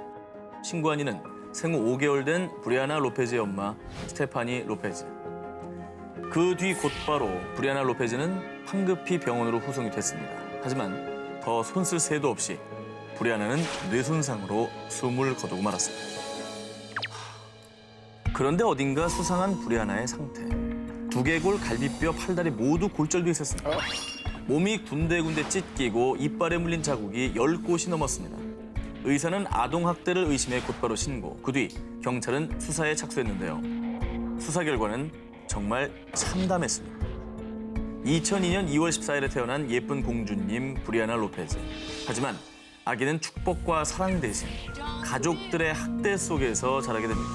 [SPEAKER 2] 신고한 이는 생후 5개월 된 브리아나 로페즈의 엄마 스테파니 로페즈. 그 뒤 곧바로 브리아나 로페즈는 황급히 병원으로 후송이 됐습니다. 하지만 더 손쓸 새도 없이 브리아나는 뇌손상으로 숨을 거두고 말았습니다. 그런데 어딘가 수상한 브리아나의 상태. 두개골, 갈비뼈, 팔다리 모두 골절돼 있었습니다. 몸이 군데군데 찢기고 이빨에 물린 자국이 10곳이 넘었습니다. 의사는 아동학대를 의심해 곧바로 신고. 그 뒤 경찰은 수사에 착수했는데요. 수사 결과는 정말 참담했습니다. 2002년 2월 14일에 태어난 예쁜 공주님 브리아나 로페즈. 하지만 아기는 축복과 사랑 대신 가족들의 학대 속에서 자라게 됩니다.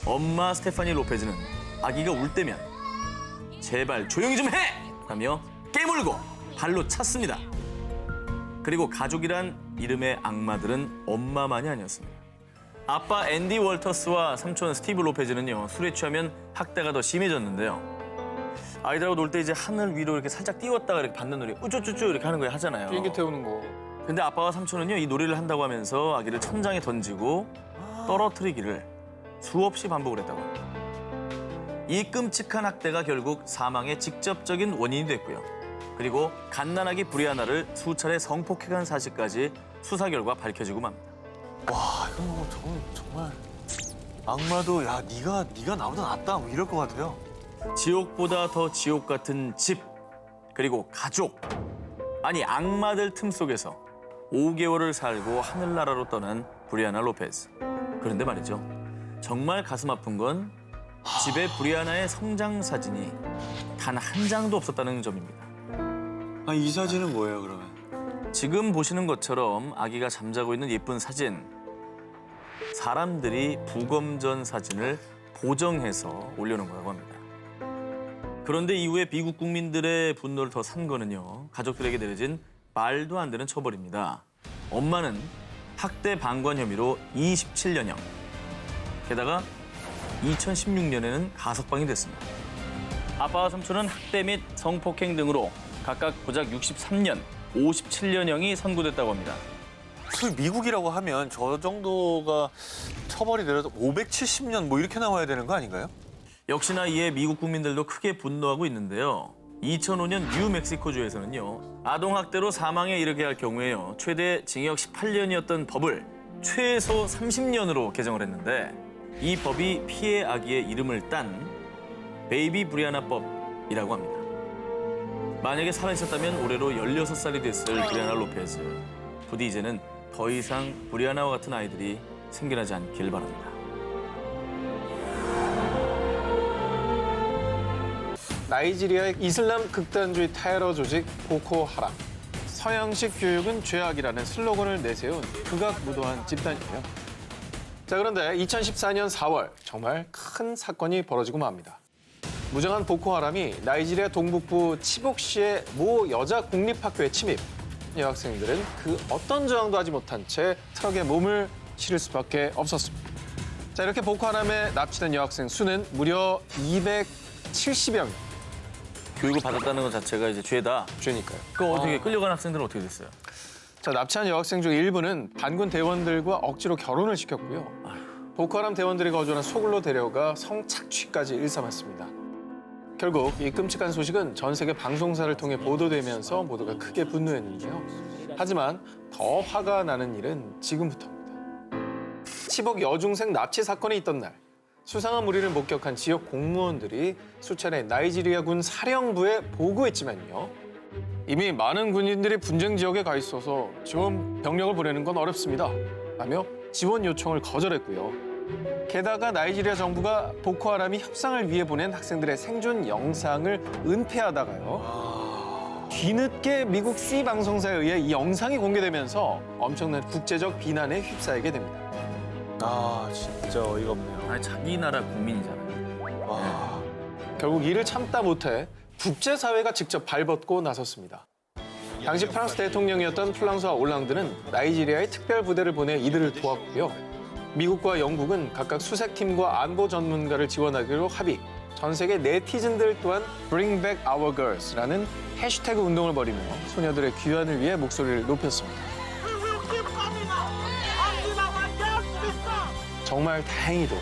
[SPEAKER 2] 엄마 스테파니 로페즈는 아기가 울 때면 제발 조용히 좀 해! 라며 깨물고 발로 찼습니다. 그리고 가족이란 이름의 악마들은 엄마만이 아니었습니다. 아빠 앤디 월터스와 삼촌 스티브 로페즈는요, 술에 취하면 학대가 더 심해졌는데요. 아이들하고 놀 때 이제 하늘 위로 이렇게 살짝 띄웠다가 이렇게 받는 놀이 우쭈쭈쭈 이렇게 하는 거 하잖아요.
[SPEAKER 1] 비행기 태우는 거.
[SPEAKER 2] 근데 아빠와 삼촌은요, 이 놀이를 한다고 하면서 아기를 천장에 던지고 떨어뜨리기를 수없이 반복을 했다고 합니다. 이 끔찍한 학대가 결국 사망의 직접적인 원인이 됐고요. 그리고 갓난아기 브리아나를 수차례 성폭행한 사실까지 수사 결과 밝혀지고 맙니다.
[SPEAKER 6] 와, 이거 뭐 정말 악마도 야, 네가 나보다 낫다 뭐 이럴 것 같아요.
[SPEAKER 2] 지옥보다 더 지옥 같은 집, 그리고 가족, 아니 악마들 틈 속에서 5개월을 살고 하늘나라로 떠난 브리아나 로페즈. 그런데 말이죠, 정말 가슴 아픈 건 집에 브리아나의 성장 사진이 단 한 장도 없었다는 점입니다.
[SPEAKER 6] 아, 이 사진은 뭐예요, 그러면?
[SPEAKER 2] 지금 보시는 것처럼 아기가 잠자고 있는 예쁜 사진, 사람들이 부검전 사진을 보정해서 올려놓은 거라고 합니다. 그런데 이후에 미국 국민들의 분노를 더 산 거는요, 가족들에게 내려진 말도 안 되는 처벌입니다. 엄마는 학대 방관 혐의로 27년형, 게다가 2016년에는 가석방이 됐습니다. 아빠와 삼촌은 학대 및 성폭행 등으로 각각 고작 63년, 57년형이 선고됐다고 합니다.
[SPEAKER 6] 그 미국이라고 하면 저 정도가 처벌이 내려서 570년 뭐 이렇게 나와야 되는 거 아닌가요?
[SPEAKER 2] 역시나 이에 미국 국민들도 크게 분노하고 있는데요. 2005년 뉴멕시코주에서는요, 아동학대로 사망에 이르게 할 경우에요, 최대 징역 18년이었던 법을 최소 30년으로 개정을 했는데 이 법이 피해 아기의 이름을 딴 베이비 브리아나법이라고 합니다. 만약에 살아있었다면 올해로 16살이 됐을 브리아나 로페즈. 부디 이제는 더 이상 브리아나와 같은 아이들이 생겨나지 않길 바랍니다.
[SPEAKER 1] 나이지리아의 이슬람 극단주의 테러 조직 보코하람. 서양식 교육은 죄악이라는 슬로건을 내세운 극악무도한 집단이에요. 자, 그런데 2014년 4월 정말 큰 사건이 벌어지고 맙니다. 무장한 보코하람이 나이지리아 동북부 치복시의 모 여자 공립학교에 침입. 여학생들은 그 어떤 저항도 하지 못한 채 트럭에 몸을 실을 수밖에 없었습니다. 자, 이렇게 보코하람에 납치된 여학생 수는 무려 270여 명.
[SPEAKER 2] 교육을 받았다는 것 자체가 이제 죄다.
[SPEAKER 1] 죄니까요.
[SPEAKER 2] 그 어떻게 끌려간 학생들은 어떻게 됐어요?
[SPEAKER 1] 자, 납치한 여학생 중 일부는 반군 대원들과 억지로 결혼을 시켰고요. 보코하람 대원들이 거주하는 소굴로 데려가 성착취까지 일삼았습니다. 결국 이 끔찍한 소식은 전 세계 방송사를 통해 보도되면서 모두가 크게 분노했는데요. 하지만 더 화가 나는 일은 지금부터입니다. 치복 여중생 납치 사건이 있던 날, 수상한 무리를 목격한 지역 공무원들이 수차례 나이지리아군 사령부에 보고했지만요. 이미 많은 군인들이 분쟁 지역에 가 있어서 지원 병력을 보내는 건 어렵습니다. 라며 지원 요청을 거절했고요. 게다가 나이지리아 정부가 보코하람이 협상을 위해 보낸 학생들의 생존 영상을 은폐하다가요. 뒤늦게 미국 C 방송사에 의해 이 영상이 공개되면서 엄청난 국제적 비난에 휩싸이게 됩니다.
[SPEAKER 6] 아, 진짜 어이가 없네요.
[SPEAKER 2] 아니, 자기 나라 국민이잖아요.
[SPEAKER 6] 와.
[SPEAKER 1] 결국 이를 참다 못해 국제사회가 직접 발벗고 나섰습니다. 당시 프랑스 대통령이었던 플랑스와 올랑드는 나이지리아의 특별 부대를 보내 이들을 도왔고요. 미국과 영국은 각각 수색팀과 안보 전문가를 지원하기로 합의. 전 세계 네티즌들 또한 Bring Back Our Girls라는 해시태그 운동을 벌이며 소녀들의 귀환을 위해 목소리를 높였습니다. 정말 다행히도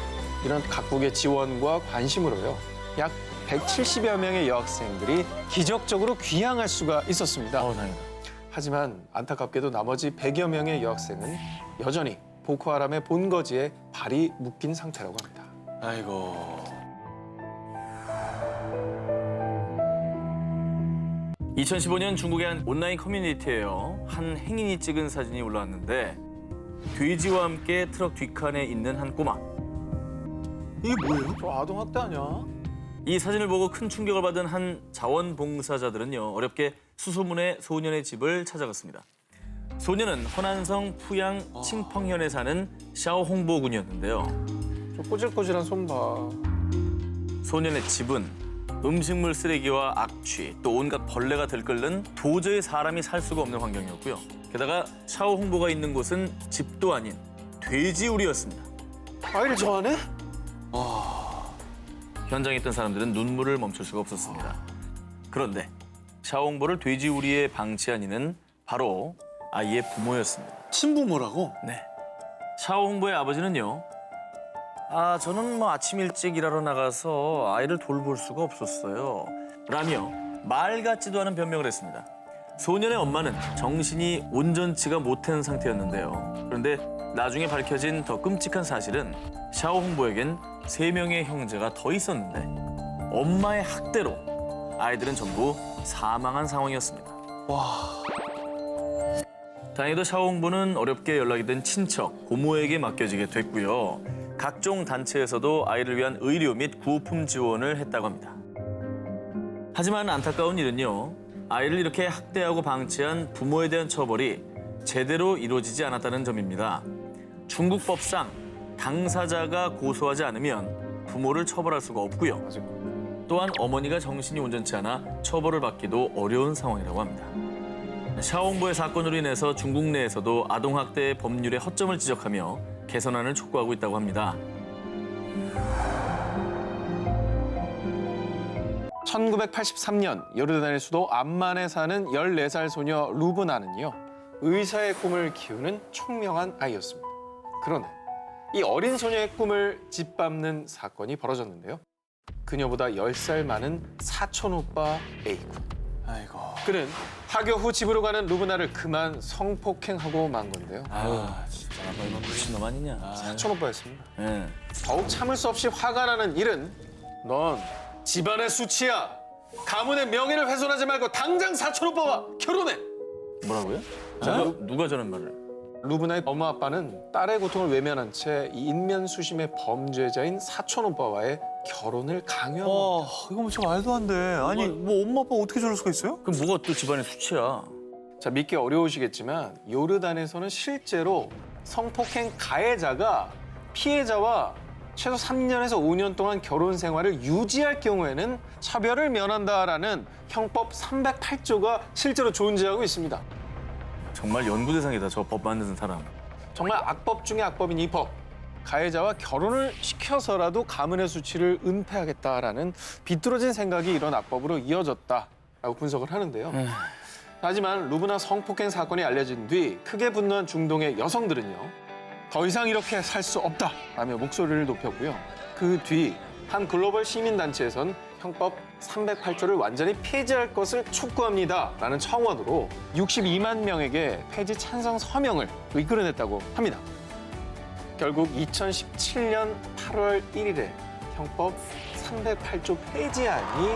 [SPEAKER 1] 이런 각국의 지원과 관심으로요. 약 170여 명의 여학생들이 기적적으로 귀향할 수가 있었습니다.
[SPEAKER 2] 다행이다.
[SPEAKER 1] 하지만 안타깝게도 나머지 100여 명의 여학생은 여전히 보코하람의 본거지에 발이 묶인 상태라고 합니다.
[SPEAKER 6] 아이고.
[SPEAKER 2] 2015년 중국의 한 온라인 커뮤니티에요. 한 행인이 찍은 사진이 올라왔는데 돼지와 함께 트럭 뒷칸에 있는 한 꼬마.
[SPEAKER 1] 이게 뭐예요? 저 아동학대 아니야?
[SPEAKER 2] 이 사진을 보고 큰 충격을 받은 한 자원봉사자들은요. 어렵게 수소문의 소년의 집을 찾아갔습니다. 소년은 허난성 푸양 칭펑현에 사는 샤오홍보 군이었는데요.
[SPEAKER 1] 저 꼬질꼬질한 손 봐.
[SPEAKER 2] 소년의 집은 음식물 쓰레기와 악취, 또 온갖 벌레가 들끓는 도저히 사람이 살 수가 없는 환경이었고요. 게다가 샤오홍보가 있는 곳은 집도 아닌 돼지우리였습니다.
[SPEAKER 1] 아이를 좋아하네?
[SPEAKER 2] 현장에 있던 사람들은 눈물을 멈출 수가 없었습니다. 그런데 샤오홍보를 돼지우리에 방치한 이는 바로 아이의 부모였습니다.
[SPEAKER 8] 친부모라고?
[SPEAKER 2] 네. 샤오홍보의 아버지는요. 저는 아침 일찍 일하러 나가서 아이를 돌볼 수가 없었어요. 라며 말 같지도 않은 변명을 했습니다. 소년의 엄마는 정신이 온전치가 못한 상태였는데요. 그런데 나중에 밝혀진 더 끔찍한 사실은 샤오홍보에겐 3명의 형제가 더 있었는데 엄마의 학대로 아이들은 전부 사망한 상황이었습니다. 다행히도 샤오홍보는 어렵게 연락이 된 친척, 고모에게 맡겨지게 됐고요. 각종 단체에서도 아이를 위한 의료 및 구호품 지원을 했다고 합니다. 하지만 안타까운 일은요. 아이를 이렇게 학대하고 방치한 부모에 대한 처벌이 제대로 이루어지지 않았다는 점입니다. 중국 법상 당사자가 고소하지 않으면 부모를 처벌할 수가 없고요. 또한 어머니가 정신이 온전치 않아 처벌을 받기도 어려운 상황이라고 합니다. 샤오홍보의 사건으로 인해서 중국 내에서도 아동학대 법률의 허점을 지적하며 개선안을 촉구하고 있다고 합니다.
[SPEAKER 1] 1983년 요르단의 수도 암만에 사는 14살 소녀 루브나는요. 의사의 꿈을 키우는 총명한 아이였습니다. 그런데 이 어린 소녀의 꿈을 짓밟는 사건이 벌어졌는데요. 그녀보다 10살 많은 사촌 오빠 A군.
[SPEAKER 6] 아이고.
[SPEAKER 1] 그는 하교 후 집으로 가는 루브나를 그만 성폭행하고 만 건데요.
[SPEAKER 2] 진짜 너 미친놈 아니냐.
[SPEAKER 1] 사촌 오빠였습니다.
[SPEAKER 2] 예.
[SPEAKER 1] 더욱 참을 수 없이 화가 나는 일은 넌 집안의 수치야. 가문의 명예를 훼손하지 말고 당장 사촌 오빠와 결혼해.
[SPEAKER 2] 뭐라고요? 누가 저런 말을?
[SPEAKER 1] 루브나의 엄마 아빠는 딸의 고통을 외면한 채 이 인면수심의 범죄자인 사촌 오빠와의 결혼을 강요한 겁니다.
[SPEAKER 6] 이거 뭐 참 말도 안 돼. 아니 뭐 엄마 아빠 어떻게 저럴 수가 있어요?
[SPEAKER 2] 그럼 뭐가 또 집안의 수치야?
[SPEAKER 1] 자, 믿기 어려우시겠지만 요르단에서는 실제로 성폭행 가해자가 피해자와 최소 3년에서 5년 동안 결혼 생활을 유지할 경우에는 차별을 면한다라는 형법 308조가 실제로 존재하고 있습니다.
[SPEAKER 2] 정말 연구 대상이다. 저 법 만드는 사람.
[SPEAKER 1] 정말 악법 중에 악법인 이 법. 가해자와 결혼을 시켜서라도 가문의 수치를 은폐하겠다라는 비뚤어진 생각이 이런 악법으로 이어졌다라고 분석을 하는데요. 하지만 루브나 성폭행 사건이 알려진 뒤 크게 분노한 중동의 여성들은요. 더 이상 이렇게 살 수 없다라며 목소리를 높였고요. 그 뒤 한 글로벌 시민단체에선 형법 308조를 완전히 폐지할 것을 촉구합니다라는 청원으로 62만 명에게 폐지 찬성 서명을 이끌어냈다고 합니다. 결국 2017년 8월 1일에 형법 308조 폐지안이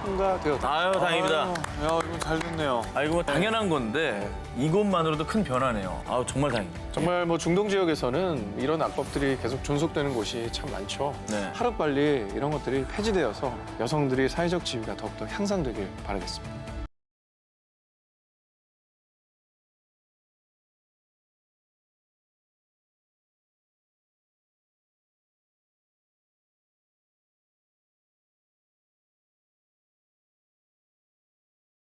[SPEAKER 1] 통과되었다.
[SPEAKER 2] 아유, 다행입니다.
[SPEAKER 6] 야 이건 잘 됐네요.
[SPEAKER 2] 이거 뭐 당연한 건데 이것만으로도 큰 변화네요. 아우, 정말 다행이다.
[SPEAKER 1] 정말 뭐 중동 지역에서는 이런 악법들이 계속 존속되는 곳이 참 많죠.
[SPEAKER 2] 네.
[SPEAKER 1] 하루빨리 이런 것들이 폐지되어서 여성들이 사회적 지위가 더욱더 향상되길 바라겠습니다.